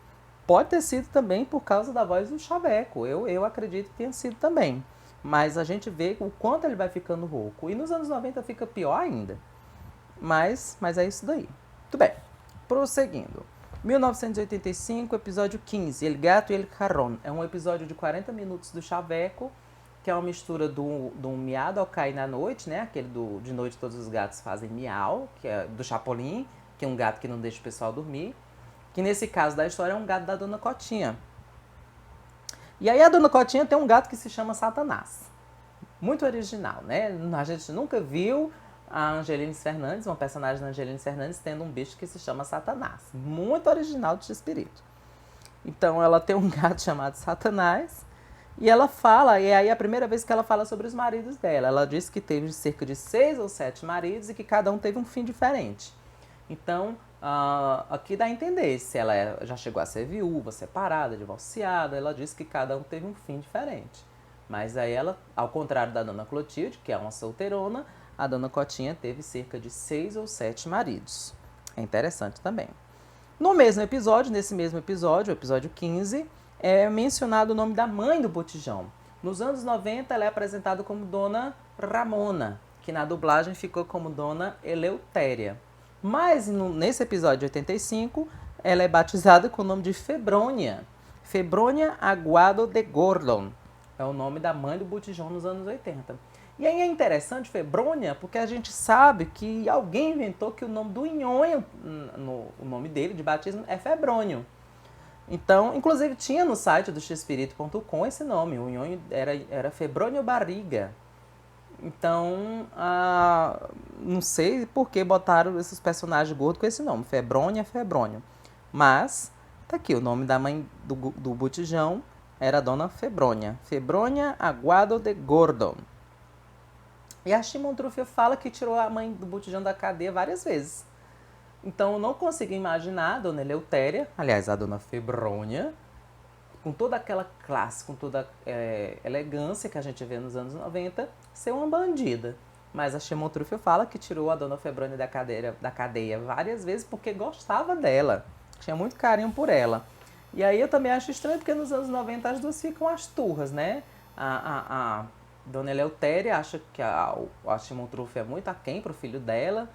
pode ter sido também por causa da voz do chaveco. Eu acredito que tenha sido também. Mas a gente vê o quanto ele vai ficando rouco. E nos anos 90 fica pior ainda. Mas é isso daí. Muito bem. Prosseguindo. 1985, episódio 15, El Gato e El Jarrón. É um episódio de 40 minutos do chaveco, que é uma mistura do miado ao cair na noite, né? Aquele de noite todos os gatos fazem miau, que é do Chapolin, que é um gato que não deixa o pessoal dormir. Que nesse caso da história é um gato da Dona Cotinha. E aí a Dona Cotinha tem um gato que se chama Satanás. Muito original, né? A gente nunca viu a Angelines Fernandes, uma personagem da Angelines Fernandes, tendo um bicho que se chama Satanás. Muito original de Chespirito. Então ela tem um gato chamado Satanás e ela fala, e aí é a primeira vez que ela fala sobre os maridos dela. Ela disse que teve cerca de 6 ou 7 maridos e que cada um teve um fim diferente. Então, aqui dá a entender se ela já chegou a ser viúva, separada, divorciada. Ela disse que cada um teve um fim diferente. Mas aí ela, ao contrário da Dona Clotilde, que é uma solteirona, a Dona Cotinha teve cerca de 6 ou 7 maridos. É interessante também. No mesmo episódio, nesse mesmo episódio, o episódio 15, é mencionado o nome da mãe do Botijão. Nos anos 90, ela é apresentada como Dona Ramona, que na dublagem ficou como Dona Eleutéria. Mas nesse episódio de 85, ela é batizada com o nome de Febrônia. Febrônia Aguado de Gordon. É o nome da mãe do Botijão nos anos 80. E aí é interessante Febrônia, porque a gente sabe que alguém inventou que o nome do Nhonho, o nome dele de batismo, é Febrônio. Então, inclusive tinha no site do xespirito.com esse nome, o Nhonho era Febrônio Barriga. Então, não sei por que botaram esses personagens gordos com esse nome, Febrônia, Febrônio. Mas, tá aqui, o nome da mãe do Botijão era a Dona Febrônia. Febrônia Aguado de Gordon. E a Shimon Truffaut fala que tirou a mãe do Botijão da cadeia várias vezes. Então eu não consigo imaginar a Dona Eleutéria, aliás, a Dona Febrônia, com toda aquela classe, com toda elegância que a gente vê nos anos 90, ser uma bandida. Mas a Shimon Truffaut fala que tirou a Dona Febrônia da cadeia várias vezes porque gostava dela, tinha muito carinho por ela. E aí eu também acho estranho porque nos anos 90 as duas ficam as turras, né? A Dona Eleutéria acha que a Shimon Truffaut é muito aquém pro filho dela,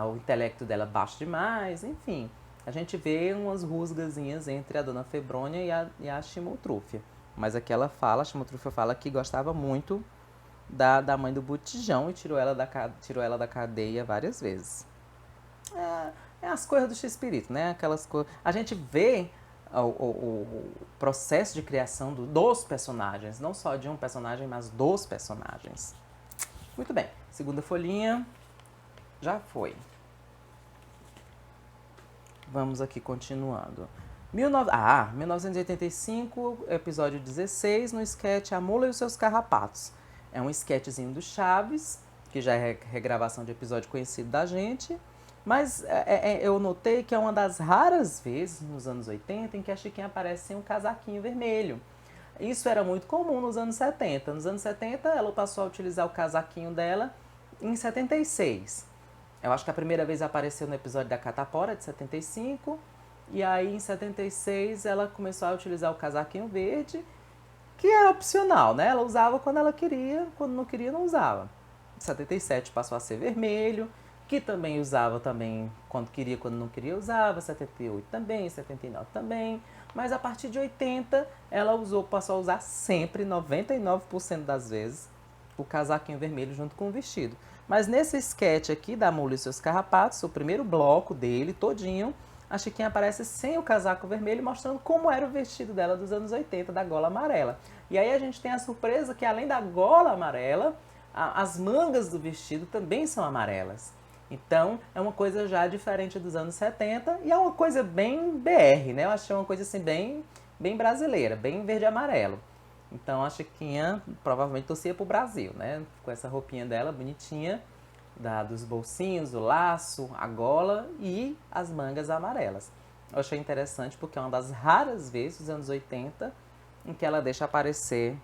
o intelecto dela baixo demais, enfim. A gente vê umas rusgazinhas entre a Dona Febrônia e a Shimon Truffaut. Mas aqui ela fala, a Shimon Truffaut fala que gostava muito da mãe do Botijão e tirou ela da cadeia várias vezes. É as coisas do X-Espírito, né? Aquelas coisas. A gente vê o processo de criação dos personagens, não só de um personagem, mas dos personagens. Muito bem, segunda folhinha, já foi. Vamos aqui continuando. 1985, episódio 16, no sketch A Mula e os Seus Carrapatos. É um sketchzinho do Chaves, que já é regravação de episódio conhecido da gente. Mas eu notei que é uma das raras vezes nos anos 80 em que a Chiquinha aparece sem um casaquinho vermelho. Isso era muito comum nos anos 70. Nos anos 70 ela passou a utilizar o casaquinho dela em 76. Eu acho que a primeira vez apareceu no episódio da Catapora, de 75. E aí em 76 ela começou a utilizar o casaquinho verde, que era opcional, né? Ela usava quando ela queria, quando não queria não usava. Em 77 passou a ser vermelho, que também usava também quando queria, quando não queria usava, 78 também, 79 também, mas a partir de 80 ela passou a usar sempre, 99% das vezes, o casaquinho vermelho junto com o vestido. Mas nesse sketch aqui da Mula e seus Carrapatos, o primeiro bloco dele todinho, a Chiquinha aparece sem o casaco vermelho, mostrando como era o vestido dela dos anos 80, da gola amarela. E aí a gente tem a surpresa que além da gola amarela, as mangas do vestido também são amarelas. Então, é uma coisa já diferente dos anos 70 e é uma coisa bem BR, né? Eu achei uma coisa assim bem brasileira, bem verde e amarelo. Então, a Chiquinha provavelmente torcia pro Brasil, né? Com essa roupinha dela bonitinha, dos bolsinhos, o laço, a gola e as mangas amarelas. Eu achei interessante porque é uma das raras vezes dos anos 80 em que ela deixa aparecer.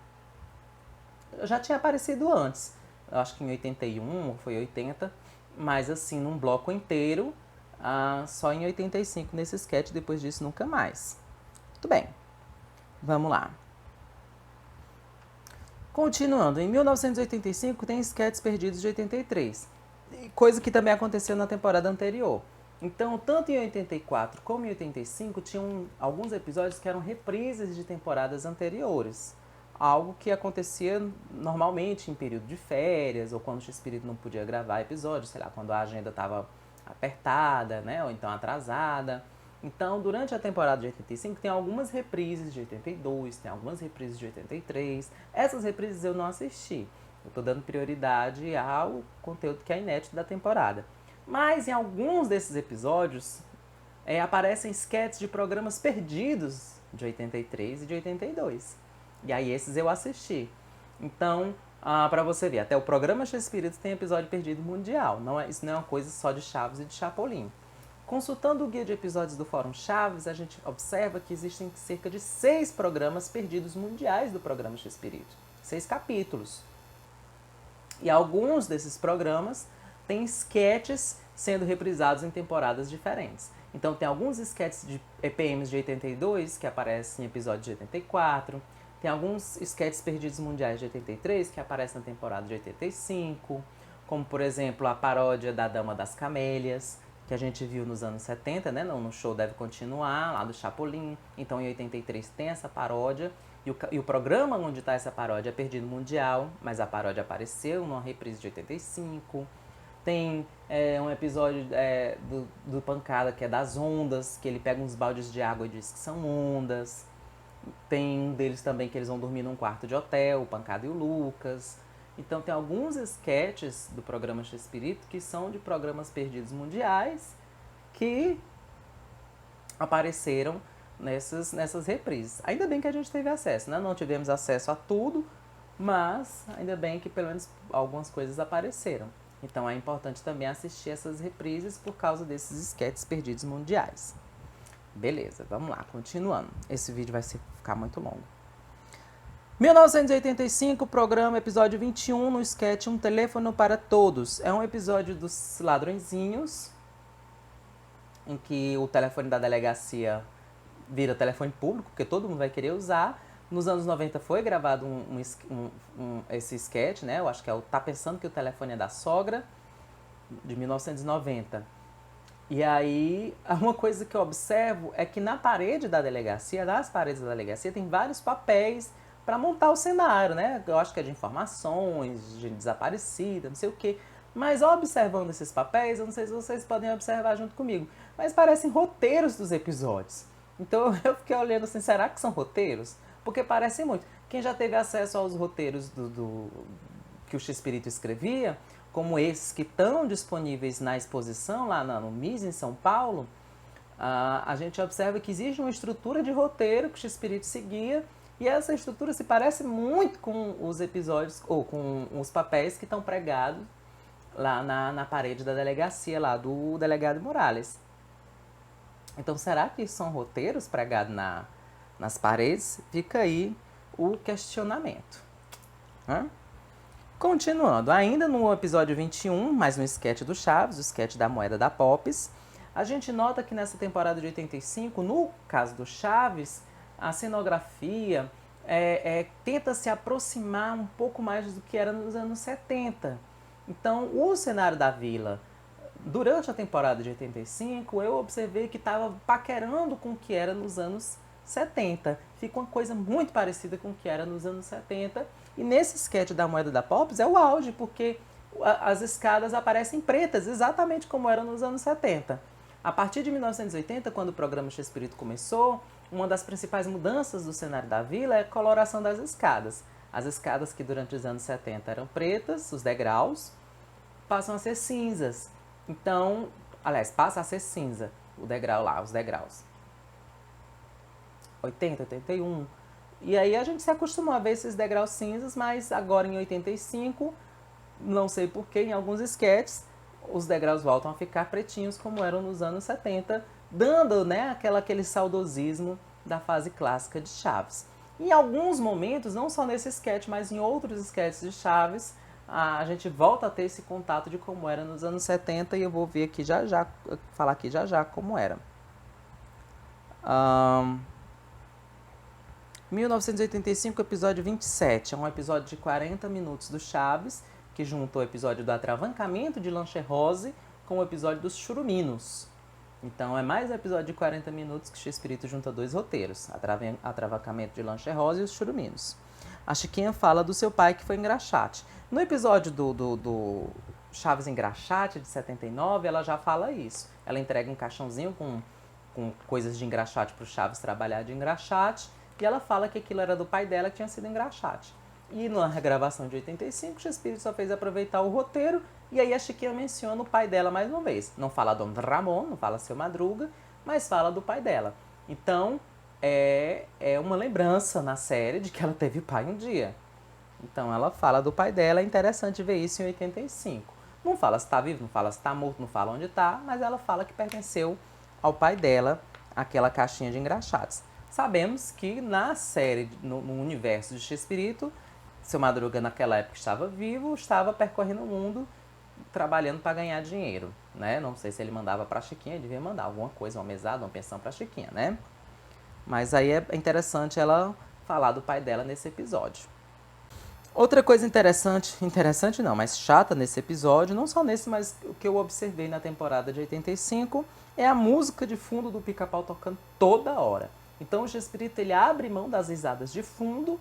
Já tinha aparecido antes, eu acho que em 81, foi 80, mas assim, num bloco inteiro, só em 85 nesse sketch, depois disso nunca mais. Muito bem, vamos lá. Continuando, em 1985 tem sketches perdidos de 83, coisa que também aconteceu na temporada anterior. Então, tanto em 84 como em 85, tinham alguns episódios que eram reprises de temporadas anteriores. Algo que acontecia normalmente em período de férias, ou quando o X-Espírito não podia gravar episódios, sei lá, quando a agenda estava apertada, né, ou então atrasada. Então, durante a temporada de 85, tem algumas reprises de 82, tem algumas reprises de 83. Essas reprises eu não assisti. Eu estou dando prioridade ao conteúdo que é inédito da temporada. Mas em alguns desses episódios aparecem sketches de programas perdidos de 83 e de 82. E aí esses eu assisti. Então, para você ver, até o programa X-Espírito tem episódio perdido mundial. Isso não é uma coisa só de Chaves e de Chapolin. Consultando o guia de episódios do Fórum Chaves, a gente observa que existem cerca de 6 programas perdidos mundiais do programa X-Espírito. 6 capítulos. E alguns desses programas têm esquetes sendo reprisados em temporadas diferentes. Então tem alguns esquetes de EPMs de 82 que aparecem em episódio de 84, tem alguns esquetes perdidos mundiais de 83 que aparecem na temporada de 85, como por exemplo a paródia da Dama das Camélias, que a gente viu nos anos 70, né? No Show Deve Continuar, lá do Chapolin. Então em 83 tem essa paródia, e o programa onde está essa paródia é Perdido Mundial, mas a paródia apareceu numa reprise de 85. Tem um episódio do Pancada, que é das ondas, que ele pega uns baldes de água e diz que são ondas. Tem um deles também que eles vão dormir num quarto de hotel, o Pancada e o Lucas. Então tem alguns esquetes do programa X-Espírito que são de programas perdidos mundiais que apareceram nessas reprises. Ainda bem que a gente teve acesso, né? Não tivemos acesso a tudo, mas ainda bem que pelo menos algumas coisas apareceram. Então é importante também assistir essas reprises por causa desses esquetes perdidos mundiais. Beleza, vamos lá, continuando. Esse vídeo vai ficar muito longo. 1985, programa, episódio 21, no sketch Um Telefone para Todos. É um episódio dos ladrõezinhos, em que o telefone da delegacia vira telefone público, porque todo mundo vai querer usar. Nos anos 90 foi gravado esse sketch, né? Eu acho que é o Tá Pensando que o Telefone é da Sogra, de 1990. E aí, uma coisa que eu observo é que na parede da delegacia, nas paredes da delegacia, tem vários papéis para montar o cenário, né? Eu acho que é de informações, de desaparecida, não sei o quê. Mas observando esses papéis, eu não sei se vocês podem observar junto comigo, mas parecem roteiros dos episódios. Então eu fiquei olhando assim, será que são roteiros? Porque parecem muito. Quem já teve acesso aos roteiros que o X-Espírito escrevia, como esses que estão disponíveis na exposição lá no MIS, em São Paulo, a gente observa que existe uma estrutura de roteiro que o X-Espírito seguia, e essa estrutura se parece muito com os episódios, ou com os papéis que estão pregados lá na parede da delegacia, lá do delegado Morales. Então, será que são roteiros pregados nas paredes? Fica aí o questionamento. Continuando, ainda no episódio 21, mas no sketch do Chaves, o sketch da moeda da Pops, a gente nota que nessa temporada de 85, no caso do Chaves, a cenografia tenta se aproximar um pouco mais do que era nos anos 70. Então, o cenário da vila, durante a temporada de 85, eu observei que estava paquerando com o que era nos anos 70. Fica uma coisa muito parecida com o que era nos anos 70. E nesse sketch da moeda da Pops é o auge, porque as escadas aparecem pretas, exatamente como eram nos anos 70. A partir de 1980, quando o programa X-Espírito começou, uma das principais mudanças do cenário da vila é a coloração das escadas. As escadas que durante os anos 70 eram pretas, os degraus, passam a ser cinzas. Então, aliás, passa a ser cinza o degrau lá, os degraus. 80, 81. E aí a gente se acostumou a ver esses degraus cinzas, mas agora em 85, não sei porquê, em alguns sketches, os degraus voltam a ficar pretinhos como eram nos anos 70, dando, né, aquele saudosismo da fase clássica de Chaves. Em alguns momentos, não só nesse sketch, mas em outros sketches de Chaves, a gente volta a ter esse contato de como era nos anos 70, e eu vou ver aqui falar aqui já como era. 1985, episódio 27, é um episódio de 40 minutos do Chaves, que junta o episódio do atravancamento de Lancherose com o episódio dos Churuminos. Então é mais um episódio de 40 minutos que o X-Espírito junta dois roteiros, atravancamento de Lancherose e os Churuminos. A Chiquinha fala do seu pai que foi engraxate. No episódio do Chaves Engraxate, de 79, ela já fala isso. Ela entrega um caixãozinho com coisas de engraxate para o Chaves trabalhar de engraxate, e ela fala que aquilo era do pai dela que tinha sido engraxate. E na regravação de 85, o X-Espírito só fez aproveitar o roteiro, e aí a Chiquinha menciona o pai dela mais uma vez. Não fala Dom Ramon, não fala Seu Madruga, mas fala do pai dela. Então, é uma lembrança na série de que ela teve pai um dia. Então ela fala do pai dela, é interessante ver isso em 85. Não fala se está vivo, não fala se está morto, não fala onde está, mas ela fala que pertenceu ao pai dela, aquela caixinha de engraxates. Sabemos que na série, no universo de X-Espírito, Seu Madruga naquela época estava vivo, estava percorrendo o mundo, trabalhando para ganhar dinheiro, né? Não sei se ele mandava para Chiquinha, ele devia mandar alguma coisa, uma mesada, uma pensão para Chiquinha, né? Mas aí é interessante ela falar do pai dela nesse episódio. Outra coisa interessante não, mas chata nesse episódio, não só nesse, mas o que eu observei na temporada de 85, é a música de fundo do Pica-Pau tocando toda hora. Então o Chespirito, ele abre mão das risadas de fundo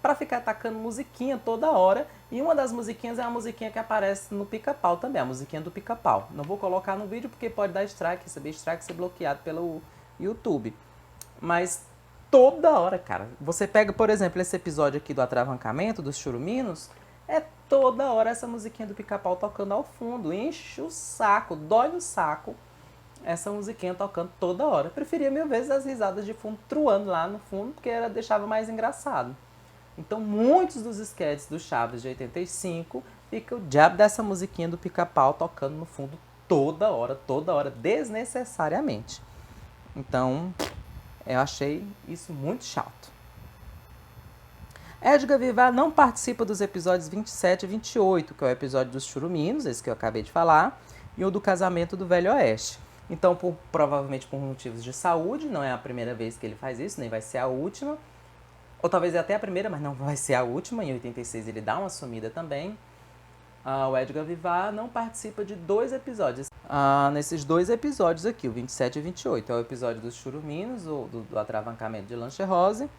para ficar tacando musiquinha toda hora. E uma das musiquinhas é a musiquinha que aparece no Pica-Pau também, a musiquinha do Pica-Pau. Não vou colocar no vídeo porque pode dar strike, receber strike, ser bloqueado pelo YouTube. Mas toda hora, cara. Você pega, por exemplo, esse episódio aqui do atravancamento, dos churuminos, é toda hora essa musiquinha do Pica-Pau tocando ao fundo. Enche o saco, dói no saco essa musiquinha tocando toda hora. Eu preferia mil vezes as risadas de fundo truando lá no fundo, porque deixava mais engraçado. Então, muitos dos sketches do Chaves de 85 fica o diabo dessa musiquinha do Pica-Pau tocando no fundo toda hora, desnecessariamente. Então, eu achei isso muito chato. Edgar Vivar não participa dos episódios 27 e 28, que é o episódio dos churuminos, esse que eu acabei de falar, e o do casamento do Velho Oeste. Então, provavelmente por motivos de saúde, não é a primeira vez que ele faz isso, nem vai ser a última. Ou talvez até a primeira, mas não vai ser a última. Em 86 ele dá uma sumida também. O Edgar Vivar não participa de 2 episódios. Nesses 2 episódios aqui, o 27 e 28. É o episódio dos churuminos, do atravancamento de Lanche Rose.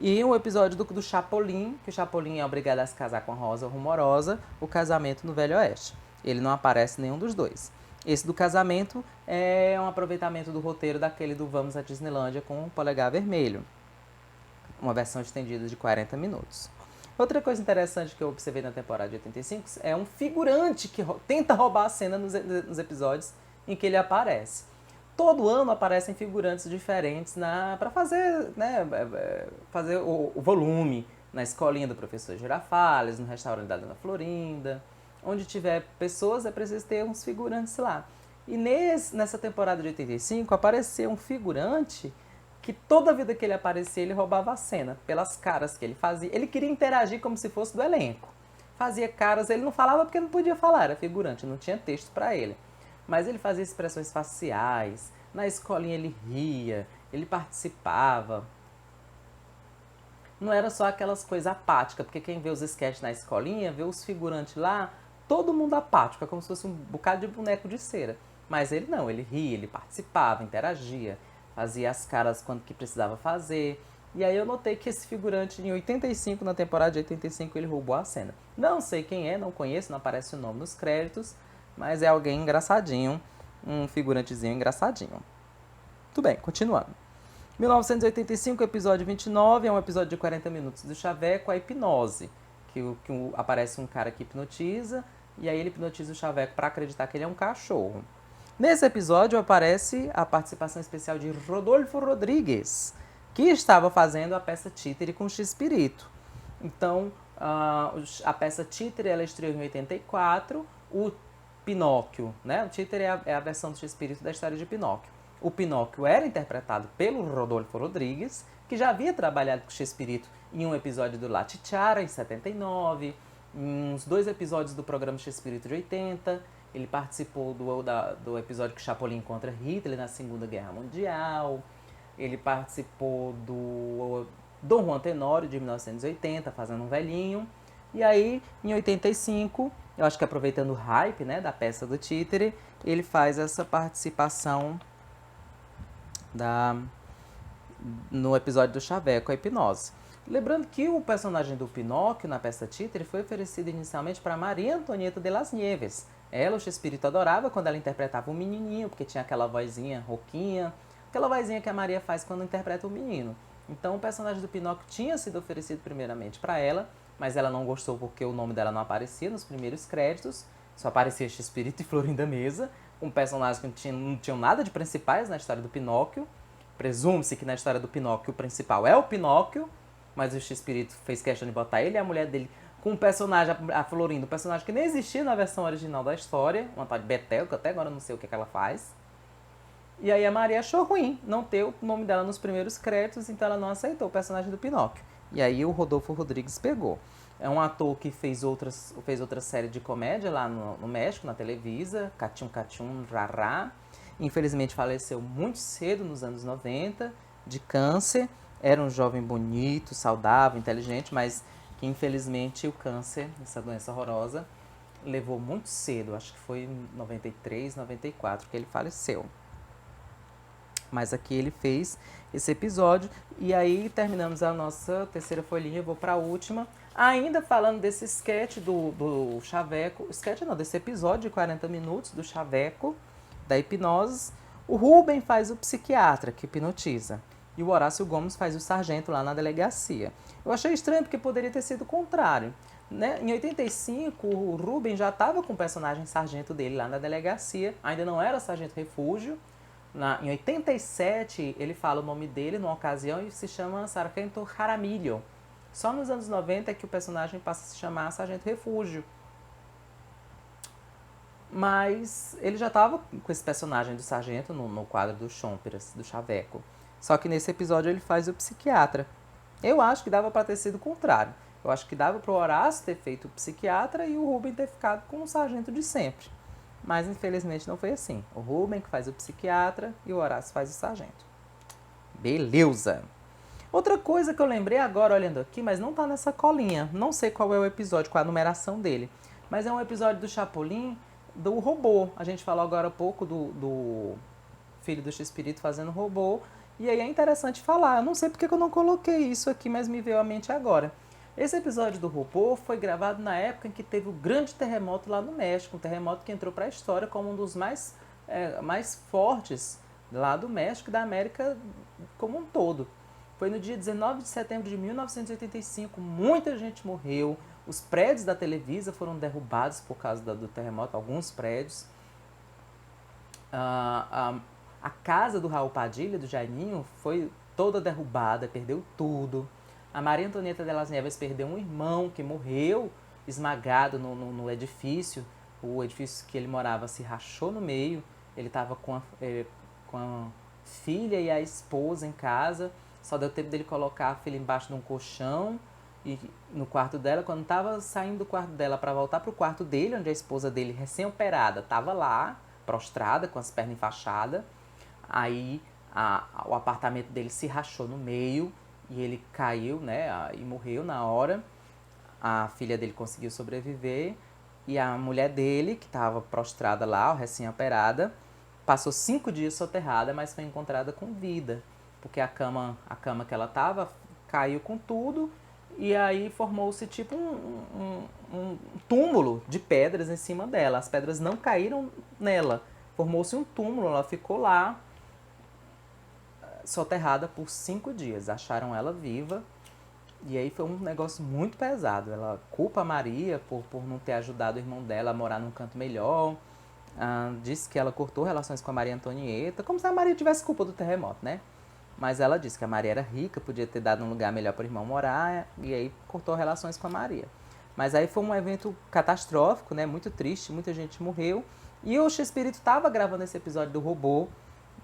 E o episódio do Chapolin, que o Chapolin é obrigado a se casar com a Rosa Rumorosa, o casamento no Velho Oeste. Ele não aparece em nenhum dos 2. Esse do casamento é um aproveitamento do roteiro daquele do Vamos à Disneylândia com o Polegar Vermelho. Uma versão estendida de 40 minutos. Outra coisa interessante que eu observei na temporada de 85 é um figurante que tenta roubar a cena nos episódios em que ele aparece. Todo ano aparecem figurantes diferentes para fazer, né, fazer o volume na escolinha do professor Girafales, no restaurante da Dona Florinda. Onde tiver pessoas é preciso ter uns figurantes lá. E nessa temporada de 85 apareceu um figurante que toda vida que ele aparecia, ele roubava a cena, pelas caras que ele fazia. Ele queria interagir como se fosse do elenco. Fazia caras, ele não falava porque não podia falar, era figurante, não tinha texto para ele. Mas ele fazia expressões faciais, na escolinha ele ria, ele participava. Não era só aquelas coisas apáticas, porque quem vê os sketches na escolinha, vê os figurantes lá, todo mundo apático, é como se fosse um bocado de boneco de cera. Mas ele não, ele ria, ele participava, interagia, fazia as caras quando que precisava fazer. E aí eu notei que esse figurante em 85, na temporada de 85, ele roubou a cena. Não sei quem é, não conheço, não aparece o nome nos créditos, mas é alguém engraçadinho, um figurantezinho engraçadinho. Tudo bem, continuando. 1985, episódio 29, é um episódio de 40 minutos do Chaveco, a hipnose, que aparece um cara que hipnotiza, e aí ele hipnotiza o Chaveco para acreditar que ele é um cachorro. Nesse episódio aparece a participação especial de Rodolfo Rodrigues, que estava fazendo a peça Títere com Chespirito. Então, a peça Títere ela estreou em 84, o Pinóquio, né? O Títere é a versão do Chespirito da história de Pinóquio. O Pinóquio era interpretado pelo Rodolfo Rodrigues, que já havia trabalhado com Chespirito em um episódio do La Chichara, em 79, em uns 2 episódios do programa Chespirito de 80. Ele participou do episódio que Chapolin encontra Hitler na Segunda Guerra Mundial. Ele participou do Dom Juan Tenório, de 1980, fazendo um velhinho. E aí, em 85, eu acho que aproveitando o hype, né, da peça do Títere, ele faz essa participação no episódio do Chaveco, a hipnose. Lembrando que o personagem do Pinóquio na peça Títere foi oferecido inicialmente para Maria Antonieta de las Nieves. Ela, o Chespirito adorava quando ela interpretava um menininho, porque tinha aquela vozinha rouquinha, aquela vozinha que a Maria faz quando interpreta o menino. Então o personagem do Pinóquio tinha sido oferecido primeiramente para ela, mas ela não gostou porque o nome dela não aparecia nos primeiros créditos, só aparecia Chespirito e Florinda Mesa, um personagem que não tinha nada de principais na história do Pinóquio. Presume-se que na história do Pinóquio o principal é o Pinóquio, mas o Chespirito fez questão de botar ele e a mulher dele com um personagem, a Florinda, um personagem que nem existia na versão original da história, uma tal de Betel, que até agora eu não sei o que ela faz. E aí a Maria achou ruim não ter o nome dela nos primeiros créditos, então ela não aceitou o personagem do Pinóquio. E aí o Rodolfo Rodrigues pegou. É um ator que fez outra série de comédia lá no México, na Televisa, Cachum Cachum Rará. Infelizmente faleceu muito cedo, nos anos 90, de câncer. Era um jovem bonito, saudável, inteligente, mas que infelizmente o câncer, essa doença horrorosa, levou muito cedo. Acho que foi em 93, 94 que ele faleceu. Mas aqui ele fez esse episódio. E aí terminamos a nossa terceira folhinha. Eu vou para a última. Ainda falando desse sketch do Chaveco. Sketch não, desse episódio de 40 minutos do Chaveco, da hipnose. O Rubem faz o psiquiatra que hipnotiza. E o Horácio Gomes faz o sargento lá na delegacia. Eu achei estranho porque poderia ter sido o contrário. Né? Em 85, o Rubem já estava com o personagem sargento dele lá na delegacia. Ainda não era sargento refúgio. Em 87, ele fala o nome dele numa ocasião e se chama Sargento Jaramillo. Só nos anos 90 é que o personagem passa a se chamar Sargento Refúgio. Mas ele já estava com esse personagem do sargento no quadro do Chomperas, do Chaveco. Só que nesse episódio ele faz o psiquiatra. Eu acho que dava para ter sido o contrário. Eu acho que dava para o Horácio ter feito o psiquiatra e o Rubem ter ficado com o sargento de sempre. Mas infelizmente não foi assim. O Rubem que faz o psiquiatra e o Horácio faz o sargento. Beleza! Outra coisa que eu lembrei agora olhando aqui, mas não tá nessa colinha. Não sei qual é o episódio, qual a numeração dele. Mas é um episódio do Chapolin, do robô. A gente falou agora há pouco do filho do X-Pirito fazendo robô. E aí é interessante falar. Eu não sei porque eu não coloquei isso aqui, mas me veio à mente agora. Esse episódio do robô foi gravado na época em que teve o grande terremoto lá no México. Um terremoto que entrou para a história como um dos mais fortes lá do México e da América como um todo. Foi no dia 19 de setembro de 1985. Muita gente morreu. Os prédios da Televisa foram derrubados por causa do terremoto, alguns prédios. A casa do Raul Padilha, do Jairinho, foi toda derrubada, perdeu tudo. A Maria Antonieta de las Nieves perdeu um irmão que morreu esmagado no edifício. O edifício que ele morava se rachou no meio. Ele estava com a filha e a esposa em casa. Só deu tempo dele colocar a filha embaixo de um colchão e no quarto dela. Quando estava saindo do quarto dela para voltar para o quarto dele, onde a esposa dele, recém-operada, estava lá, prostrada, com as pernas enfaixadas. Aí o apartamento dele se rachou no meio. E ele caiu, né, e morreu na hora. A filha dele conseguiu sobreviver. E a mulher dele, que estava prostrada lá, recém-operada, passou 5 dias soterrada, mas foi encontrada com vida. Porque a cama que ela estava caiu com tudo. E aí formou-se tipo um túmulo de pedras em cima dela. As pedras não caíram nela. Formou-se um túmulo, ela ficou lá, soterrada por 5 dias. Acharam ela viva. E aí foi um negócio muito pesado. Ela culpa a Maria por não ter ajudado o irmão dela a morar num canto melhor. Disse que ela cortou relações com a Maria Antonieta, como se a Maria tivesse culpa do terremoto, né? Mas ela disse que a Maria era rica, podia ter dado um lugar melhor para o irmão morar, e aí cortou relações com a Maria. Mas aí foi um evento catastrófico, né? Muito triste, muita gente morreu. E o X-Espírito estava gravando esse episódio do robô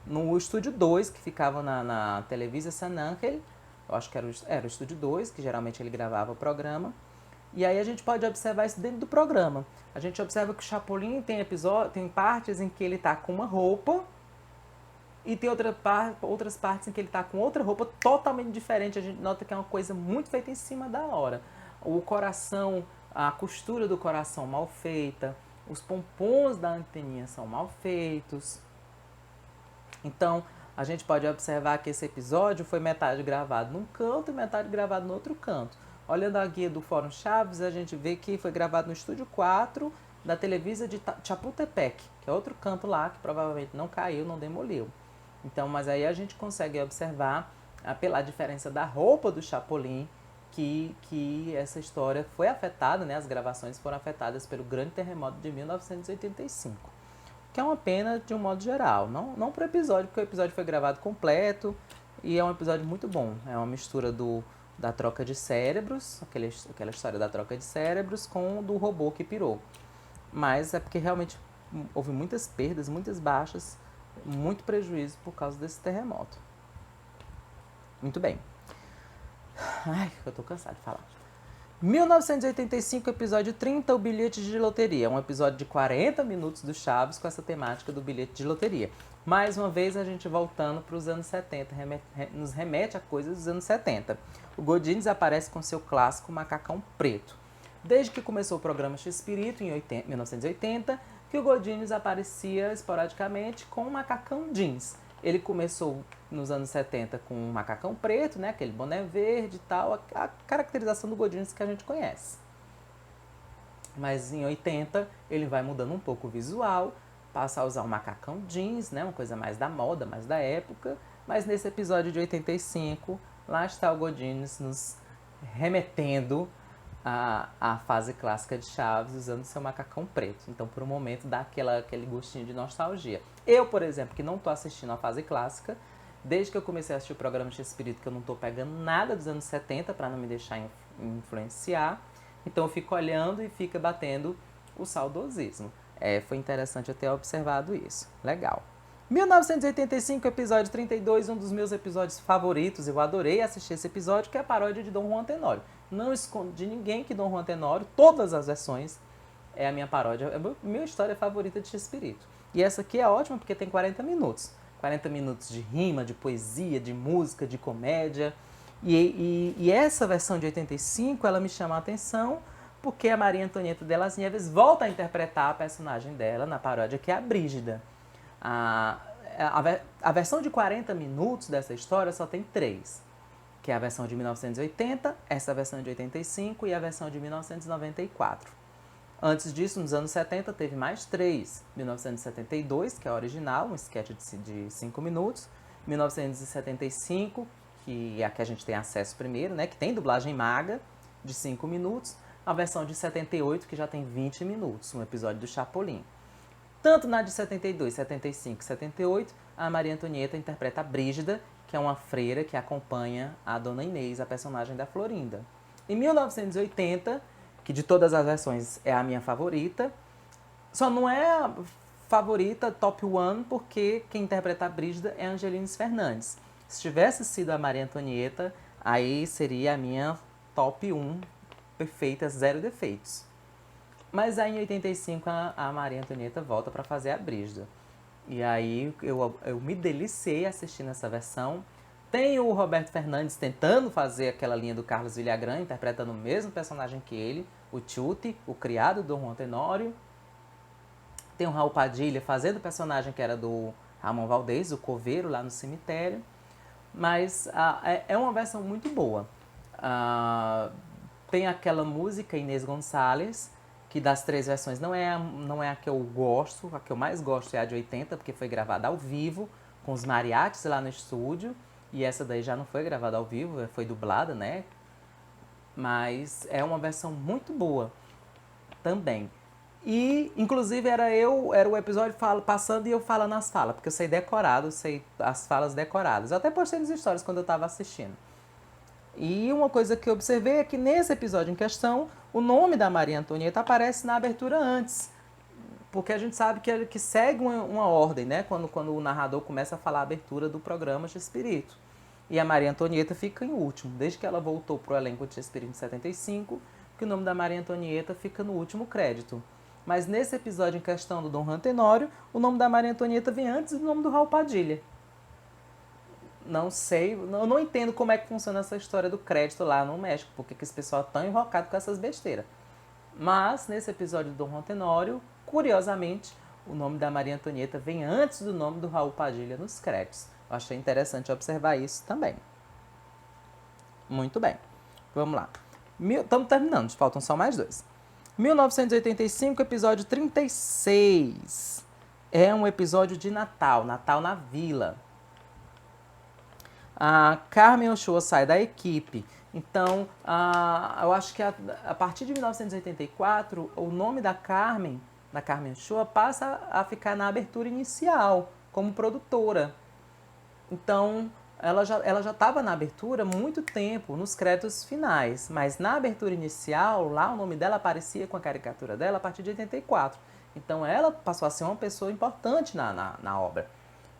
no Estúdio 2, que ficava na Televisa San Ángel. Eu acho que era o Estúdio 2, que geralmente ele gravava o programa. E aí a gente pode observar isso dentro do programa. A gente observa que o Chapolin tem partes em que ele está com uma roupa e tem outras partes em que ele está com outra roupa totalmente diferente. A gente nota que é uma coisa muito feita em cima da hora. O coração, a costura do coração mal feita, os pompons da anteninha são mal feitos. Então, a gente pode observar que esse episódio foi metade gravado num canto e metade gravado no outro canto. Olhando a guia do Fórum Chaves, a gente vê que foi gravado no Estúdio 4 da Televisa de Chapultepec, que é outro canto lá que provavelmente não caiu, não demoliu. Então, mas aí a gente consegue observar, pela diferença da roupa do Chapolin, que essa história foi afetada, né? As gravações foram afetadas pelo grande terremoto de 1985. Que é uma pena de um modo geral, não pro episódio, porque o episódio foi gravado completo e é um episódio muito bom. É uma mistura da troca de cérebros, aquela história da troca de cérebros, com o do robô que pirou. Mas é porque realmente houve muitas perdas, muitas baixas, muito prejuízo por causa desse terremoto. Muito bem. Ai, eu tô cansado de falar. 1985, episódio 30, o bilhete de loteria. Um episódio de 40 minutos do Chaves com essa temática do bilhete de loteria. Mais uma vez a gente voltando para os anos 70, nos remete a coisas dos anos 70. O Godines aparece com seu clássico macacão preto. Desde que começou o programa X-Pirito, em 1980, que o Godines aparecia esporadicamente com um macacão jeans. Ele começou nos anos 70 com um macacão preto, né, aquele boné verde e tal, a caracterização do Godines que a gente conhece. Mas em 80 ele vai mudando um pouco o visual, passa a usar um macacão jeans, né, uma coisa mais da moda, mais da época. Mas nesse episódio de 85, lá está o Godines nos remetendo à fase clássica de Chaves, usando seu macacão preto. Então, por um momento, dá aquele gostinho de nostalgia. Eu, por exemplo, que não estou assistindo a fase clássica, desde que eu comecei a assistir o programa X-Pirito, que eu não estou pegando nada dos anos 70 para não me deixar influenciar, então eu fico olhando e fica batendo o saudosismo. Foi interessante eu ter observado isso. Legal. 1985, episódio 32, um dos meus episódios favoritos. Eu adorei assistir esse episódio, que é a paródia de Dom Juan Tenório. Não escondo de ninguém que Dom Juan Tenório, todas as versões, é a minha paródia, é a minha história favorita de X-Pirito. E essa aqui é ótima porque tem 40 minutos. 40 minutos de rima, de poesia, de música, de comédia. E essa versão de 85, ela me chama a atenção porque a Maria Antonieta de las Nieves volta a interpretar a personagem dela na paródia, que é a Brígida. A versão de 40 minutos dessa história só tem 3, que é a versão de 1980, essa versão de 85 e a versão de 1994. Antes disso, nos anos 70, teve mais 3. 1972, que é a original, um sketch de 5 minutos. 1975, que é a que a gente tem acesso primeiro, né, que tem dublagem maga, de 5 minutos. A versão de 78, que já tem 20 minutos, um episódio do Chapolin. Tanto na de 72, 75 e 78, a Maria Antonieta interpreta a Brígida, que é uma freira que acompanha a Dona Inês, a personagem da Florinda. Em 1980, que de todas as versões é a minha favorita, só não é a favorita top 1 porque quem interpreta a Brígida é a Angelines Fernandes. Se tivesse sido a Maria Antonieta, aí seria a minha top 1 perfeita, 0 defeitos. Mas aí em 85 a Maria Antonieta volta para fazer a Brígida. E aí eu me deliciei assistindo essa versão. Tem o Roberto Fernandes tentando fazer aquela linha do Carlos Villagrán, interpretando o mesmo personagem que ele, o Chuti, o criado do Dom Juan Tenório. Tem o Raul Padilha fazendo o personagem que era do Ramon Valdez, o coveiro lá no cemitério. Mas é uma versão muito boa. Tem aquela música Inês Gonçalves, que das 3 versões não é a que eu gosto. A que eu mais gosto é a de 80, porque foi gravada ao vivo, com os mariachis lá no estúdio. E essa daí já não foi gravada ao vivo, foi dublada, né? Mas é uma versão muito boa também. E, inclusive, era o episódio passando e eu falando as falas, porque eu sei decorado, sei as falas decoradas. Eu até postei nos stories quando eu estava assistindo. E uma coisa que eu observei é que nesse episódio em questão, o nome da Maria Antonieta aparece na abertura antes. Porque a gente sabe que segue uma ordem, né? Quando o narrador começa a falar a abertura do programa X-Pirito. E a Maria Antonieta fica em último. Desde que ela voltou pro elenco de X-Pirito em 75, que o nome da Maria Antonieta fica no último crédito. Mas nesse episódio em questão do Dom Juan Tenório, o nome da Maria Antonieta vem antes do nome do Raul Padilha. Não sei, eu não entendo como é que funciona essa história do crédito lá no México, porque que esse pessoal é tão invocado com essas besteiras. Mas, nesse episódio do Dom Juan Tenório, curiosamente, o nome da Maria Antonieta vem antes do nome do Raul Padilha nos créditos. Eu achei interessante observar isso também. Muito bem, vamos lá. Estamos terminando, faltam só mais 2. 1985, episódio 36. É um episódio de Natal, Natal na Vila. A Carmen Ochoa sai da equipe. Então, eu acho que a partir de 1984, o nome da Carmen Ochoa, passa a ficar na abertura inicial, como produtora. Então, ela já estava na abertura há muito tempo, nos créditos finais. Mas na abertura inicial, lá o nome dela aparecia com a caricatura dela a partir de 84. Então, ela passou a ser uma pessoa importante na obra.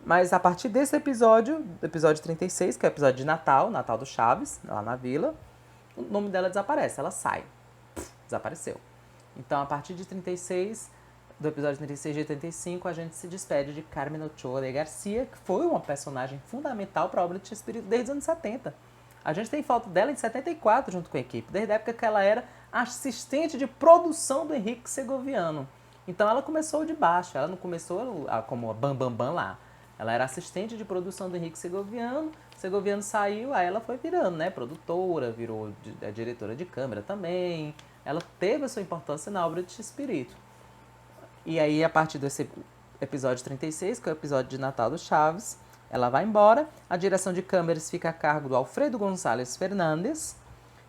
Mas a partir desse episódio 36, que é o episódio de Natal do Chaves, lá na Vila, o nome dela desaparece, ela sai. Desapareceu. Então, a partir de 36, do episódio 36 de 85, a gente se despede de Carmen Ochoa de Garcia, que foi uma personagem fundamental para a obra de Chespirito desde os anos 70. A gente tem foto dela em 74 junto com a equipe, desde a época que ela era assistente de produção do Henrique Segoviano. Então ela começou de baixo, ela não começou como a Bam Bam Bam lá. Ela era assistente de produção do Henrique Segoviano, Segoviano saiu, aí ela foi virando, né, produtora, virou a diretora de câmera também. Ela teve a sua importância na obra de Chespirito. E aí, a partir desse episódio 36, que é o episódio de Natal do Chaves, ela vai embora, a direção de câmeras fica a cargo do Alfredo Gonçalves Fernandes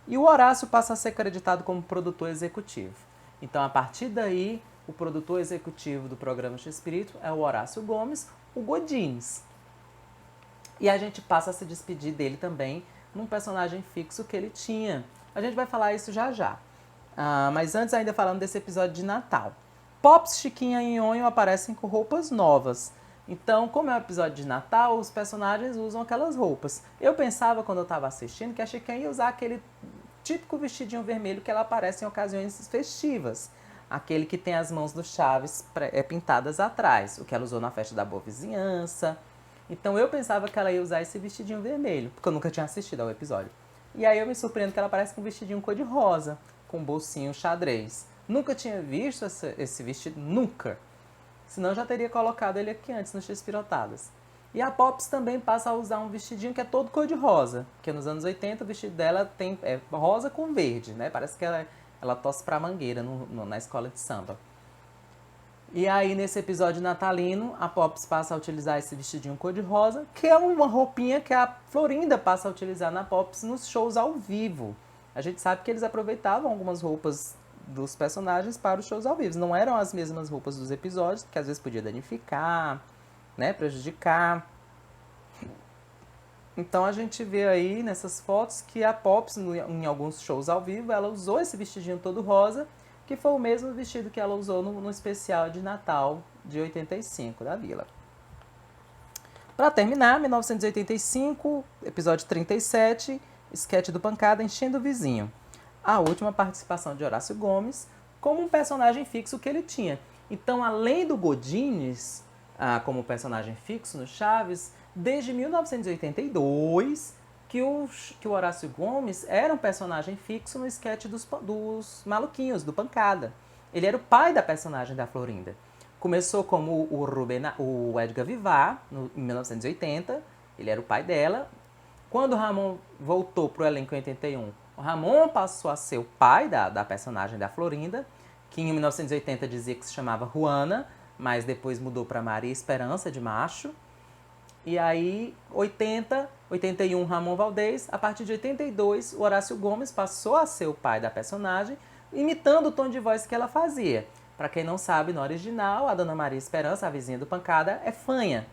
e o Horácio passa a ser acreditado como produtor executivo. Então, a partir daí, o produtor executivo do programa Chespirito é o Horácio Gomes, o Godins. E a gente passa a se despedir dele também num personagem fixo que ele tinha. A gente vai falar isso já já. Mas antes, ainda falando desse episódio de Natal. Pops, Chiquinha e Nhonho aparecem com roupas novas. Então, como é um episódio de Natal, os personagens usam aquelas roupas. Eu pensava, quando eu estava assistindo, que a Chiquinha ia usar aquele típico vestidinho vermelho que ela aparece em ocasiões festivas. Aquele que tem as mãos do Chaves pintadas atrás. O que ela usou na festa da Boa Vizinhança. Então, eu pensava que esse usar esse vestidinho vermelho, porque eu nunca tinha assistido ao episódio. E aí eu me surpreendo que ela aparece com um vestidinho cor-de-rosa, com um bolsinho xadrez. Nunca tinha visto esse vestido, nunca. Senão eu já teria colocado ele aqui antes, no Chespirotadas. E a Pops também passa a usar um vestidinho que é todo cor-de-rosa. Porque nos anos 80 o vestido dela é rosa com verde, né? Parece que ela tosse pra Mangueira na escola de samba. E aí, nesse episódio natalino, a Pops passa a utilizar esse vestidinho cor-de-rosa, que é uma roupinha que a Florinda passa a utilizar na Pops nos shows ao vivo. A gente sabe que eles aproveitavam algumas roupas dos personagens para os shows ao vivo. Não eram as mesmas roupas dos episódios, que às vezes podia danificar, né, prejudicar. Então a gente vê aí nessas fotos que a Pops, em alguns shows ao vivo, ela usou esse vestidinho todo rosa, que foi o mesmo vestido que ela usou no especial de Natal de 85 da Vila. Para terminar, 1985, episódio 37, esquete do Pancada enchendo o vizinho. A última participação de Horácio Gomes como um personagem fixo que ele tinha. Então, além do Godines como personagem fixo no Chaves, desde 1982 que o Horácio Gomes era um personagem fixo no esquete dos Maluquinhos, do Pancada. Ele era o pai da personagem da Florinda. Começou como o Edgar Vivar, em 1980, ele era o pai dela. Quando o Ramon voltou para o elenco em 81, o Ramon passou a ser o pai da personagem da Florinda, que em 1980 dizia que se chamava Juana, mas depois mudou para Maria Esperança de Macho. E aí, 81, Ramon Valdez. A partir de 82, o Horácio Gomes passou a ser o pai da personagem, imitando o tom de voz que ela fazia. Para quem não sabe, no original, a Dona Maria Esperança, a vizinha do Pancada, é fanha.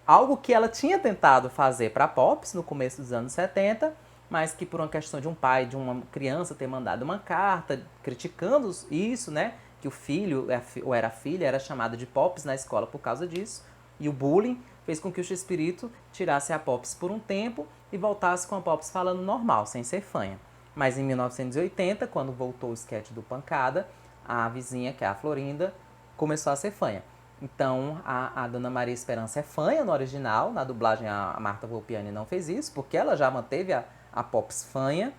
Algo que ela tinha tentado fazer para Pops no começo dos anos 70, mas que por uma questão de um pai, de uma criança ter mandado uma carta criticando isso, né? Que o filho, ou era a filha, era chamada de Pops na escola por causa disso. E o bullying fez com que o Chespirito tirasse a Pops por um tempo e voltasse com a Pops falando normal, sem ser fanha. Mas em 1980, quando voltou o esquete do Pancada, a vizinha, que é a Florinda, começou a ser fanha. Então, a Dona Maria Esperança é fanha no original, na dublagem a Marta Volpiani não fez isso, porque ela já manteve a Pops fanha.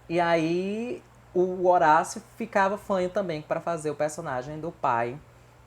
E aí o Horácio ficava fanho também para fazer o personagem do pai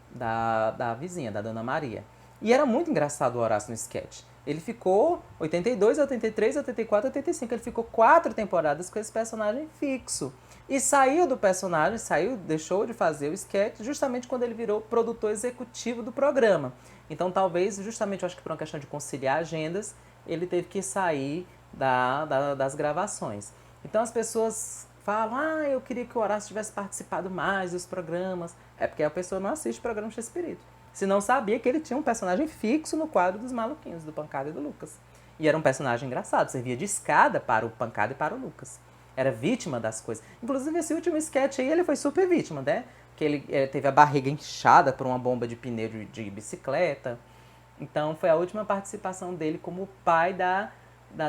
da vizinha, da Dona Maria. E era muito engraçado o Horácio no sketch. Ele ficou 82, 83, 84, 85. Ele ficou 4 temporadas com esse personagem fixo. E saiu do personagem, deixou de fazer o sketch justamente quando ele virou produtor executivo do programa. Então talvez, justamente, eu acho que por uma questão de conciliar agendas, ele teve que sair das gravações. Então as pessoas falam, eu queria que o Horácio tivesse participado mais dos programas. É porque a pessoa não assiste o programa Chespirito. Se não sabia que ele tinha um personagem fixo no quadro dos Maluquinhos, do Pancada e do Lucas. E era um personagem engraçado, servia de escada para o Pancada e para o Lucas. Era vítima das coisas. Inclusive, esse último sketch aí, ele foi super vítima, né? Que ele teve a barriga inchada por uma bomba de pneu de bicicleta. Então, foi a última participação dele como pai da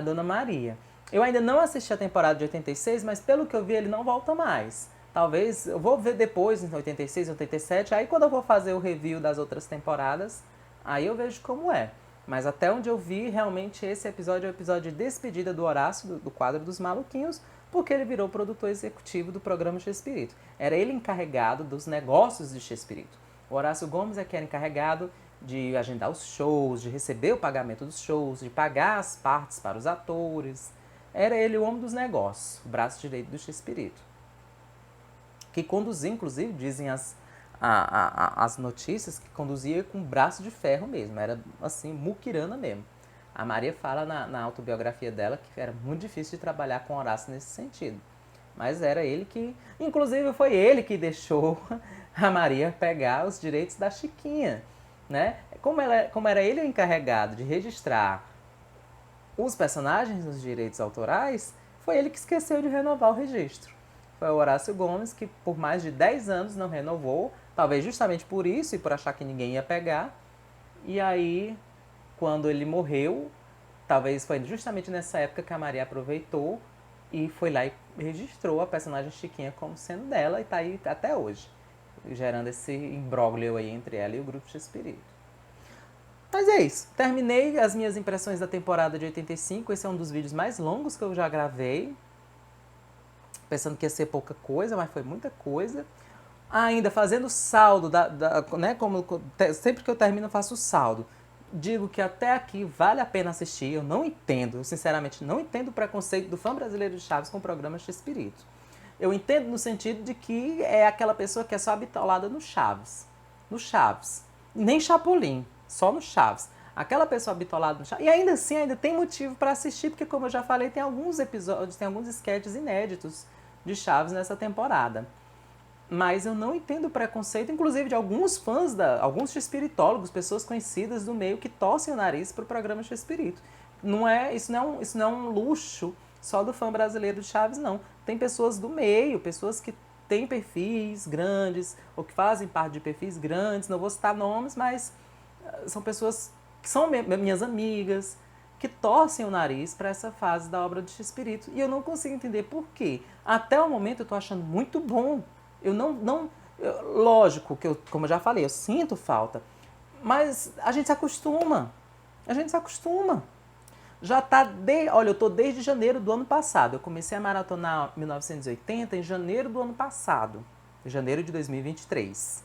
Dona Maria. Eu ainda não assisti a temporada de 86, mas pelo que eu vi ele não volta mais. Talvez, eu vou ver depois, em 86, 87, aí quando eu vou fazer o review das outras temporadas, aí eu vejo como é. Mas até onde eu vi, realmente esse episódio é o episódio de despedida do Horácio, do quadro dos maluquinhos, porque ele virou produtor executivo do programa Chespirito. Era ele encarregado dos negócios de Chespirito. O Horácio Gomes é que era encarregado de agendar os shows, de receber o pagamento dos shows, de pagar as partes para os atores. Era ele o homem dos negócios, o braço direito do Chespirito. Que conduzia, inclusive, dizem as notícias, que conduzia com braço de ferro mesmo. Era, assim, muquirana mesmo. A Maria fala na autobiografia dela que era muito difícil de trabalhar com Horácio nesse sentido. Mas era ele que... Inclusive, foi ele que deixou a Maria pegar os direitos da Chiquinha, né? Como era ele o encarregado de registrar os personagens nos direitos autorais, foi ele que esqueceu de renovar o registro. Foi o Horácio Gomes que por mais de 10 anos não renovou, talvez justamente por isso e por achar que ninguém ia pegar. E aí, quando ele morreu, talvez foi justamente nessa época que a Maria aproveitou e foi lá e registrou a personagem Chiquinha como sendo dela e tá aí até hoje, gerando esse imbróglio aí entre ela e o grupo Chespirito. Mas é isso, terminei as minhas impressões da temporada de 85, esse é um dos vídeos mais longos que eu já gravei, pensando que ia ser pouca coisa, mas foi muita coisa. Ainda fazendo saldo, né, como sempre que eu termino eu faço saldo. Digo que até aqui vale a pena assistir, eu não entendo, eu sinceramente não entendo o preconceito do fã brasileiro de Chaves com o programa Chespirito. Eu entendo no sentido de que é aquela pessoa que é só bitolada no Chaves. No Chaves. Nem Chapolin, só no Chaves. Aquela pessoa bitolada no Chaves. E ainda assim, ainda tem motivo para assistir, porque como eu já falei, tem alguns episódios, tem alguns sketches inéditos de Chaves nessa temporada. Mas eu não entendo o preconceito, inclusive de alguns fãs, alguns Chespirítólogos, pessoas conhecidas do meio que torcem o nariz para o programa Chespirito. Isso não é um luxo só do fã brasileiro de Chaves, não. Tem pessoas do meio, pessoas que têm perfis grandes, ou que fazem parte de perfis grandes, não vou citar nomes, mas são pessoas que são minhas amigas, que torcem o nariz para essa fase da obra de Chespirito. E eu não consigo entender por quê. Até o momento eu estou achando muito bom. Lógico que como eu já falei, eu sinto falta, mas a gente se acostuma. A gente se acostuma. Olha, eu tô desde janeiro do ano passado. Eu comecei a maratonar 1980 em janeiro do ano passado, em janeiro de 2023.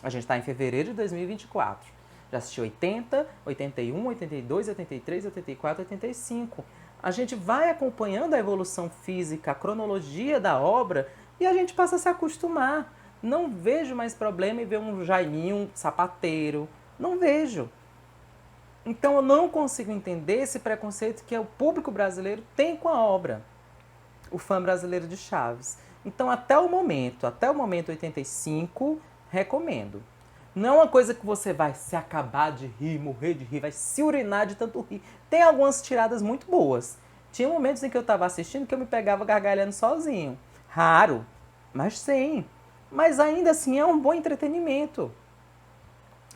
A gente tá em fevereiro de 2024. Já assisti 80, 81, 82, 83, 84, 85. A gente vai acompanhando a evolução física, a cronologia da obra, e a gente passa a se acostumar. Não vejo mais problema em ver um Jaiminho sapateiro. Não vejo. Então eu não consigo entender esse preconceito que o público brasileiro tem com a obra. O fã brasileiro de Chaves. Então até o momento 85, recomendo. Não é uma coisa que você vai se acabar de rir, morrer de rir, vai se urinar de tanto rir. Tem algumas tiradas muito boas. Tinha momentos em que eu estava assistindo que eu me pegava gargalhando sozinho. Raro, mas sim. Mas ainda assim é um bom entretenimento.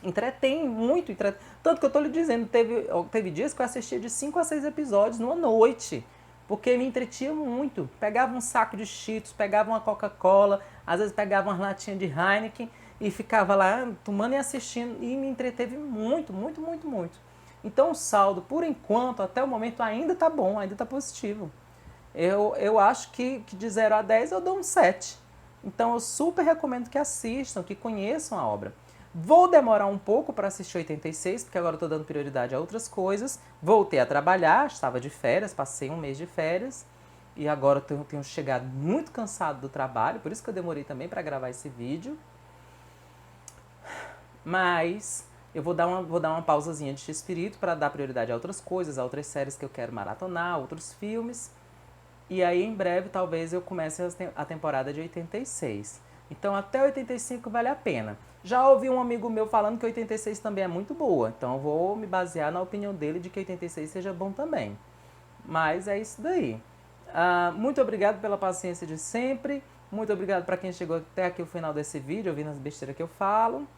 Entretém, muito entretém. Tanto que eu tô lhe dizendo, teve dias que eu assistia de 5 a 6 episódios numa noite. Porque me entretinha muito. Pegava um saco de Cheetos, pegava uma Coca-Cola, às vezes pegava uma latinha de Heineken e ficava lá tomando e assistindo. E me entreteve muito, muito, muito, muito. Então o saldo, por enquanto, até o momento, ainda tá bom, ainda tá positivo. Eu acho que de 0 a 10 eu dou um 7. Então eu super recomendo que assistam, que conheçam a obra. Vou demorar um pouco para assistir 86, porque agora eu estou dando prioridade a outras coisas. Voltei a trabalhar, estava de férias, passei um mês de férias. E agora eu tenho chegado muito cansado do trabalho, por isso que eu demorei também para gravar esse vídeo. Mas eu vou dar uma pausazinha de Chespirito para dar prioridade a outras coisas, a outras séries que eu quero maratonar, outros filmes. E aí, em breve, talvez eu comece a temporada de 86. Então, até 85 vale a pena. Já ouvi um amigo meu falando que 86 também é muito boa. Então, eu vou me basear na opinião dele de que 86 seja bom também. Mas é isso daí. Muito obrigado pela paciência de sempre. Muito obrigado para quem chegou até aqui o final desse vídeo, ouvindo as besteiras que eu falo.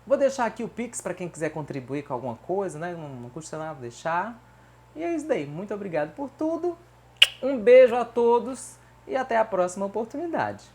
Vou deixar aqui o Pix para quem quiser contribuir com alguma coisa, né? Não custa nada deixar. E é isso daí. Muito obrigado por tudo. Um beijo a todos e até a próxima oportunidade.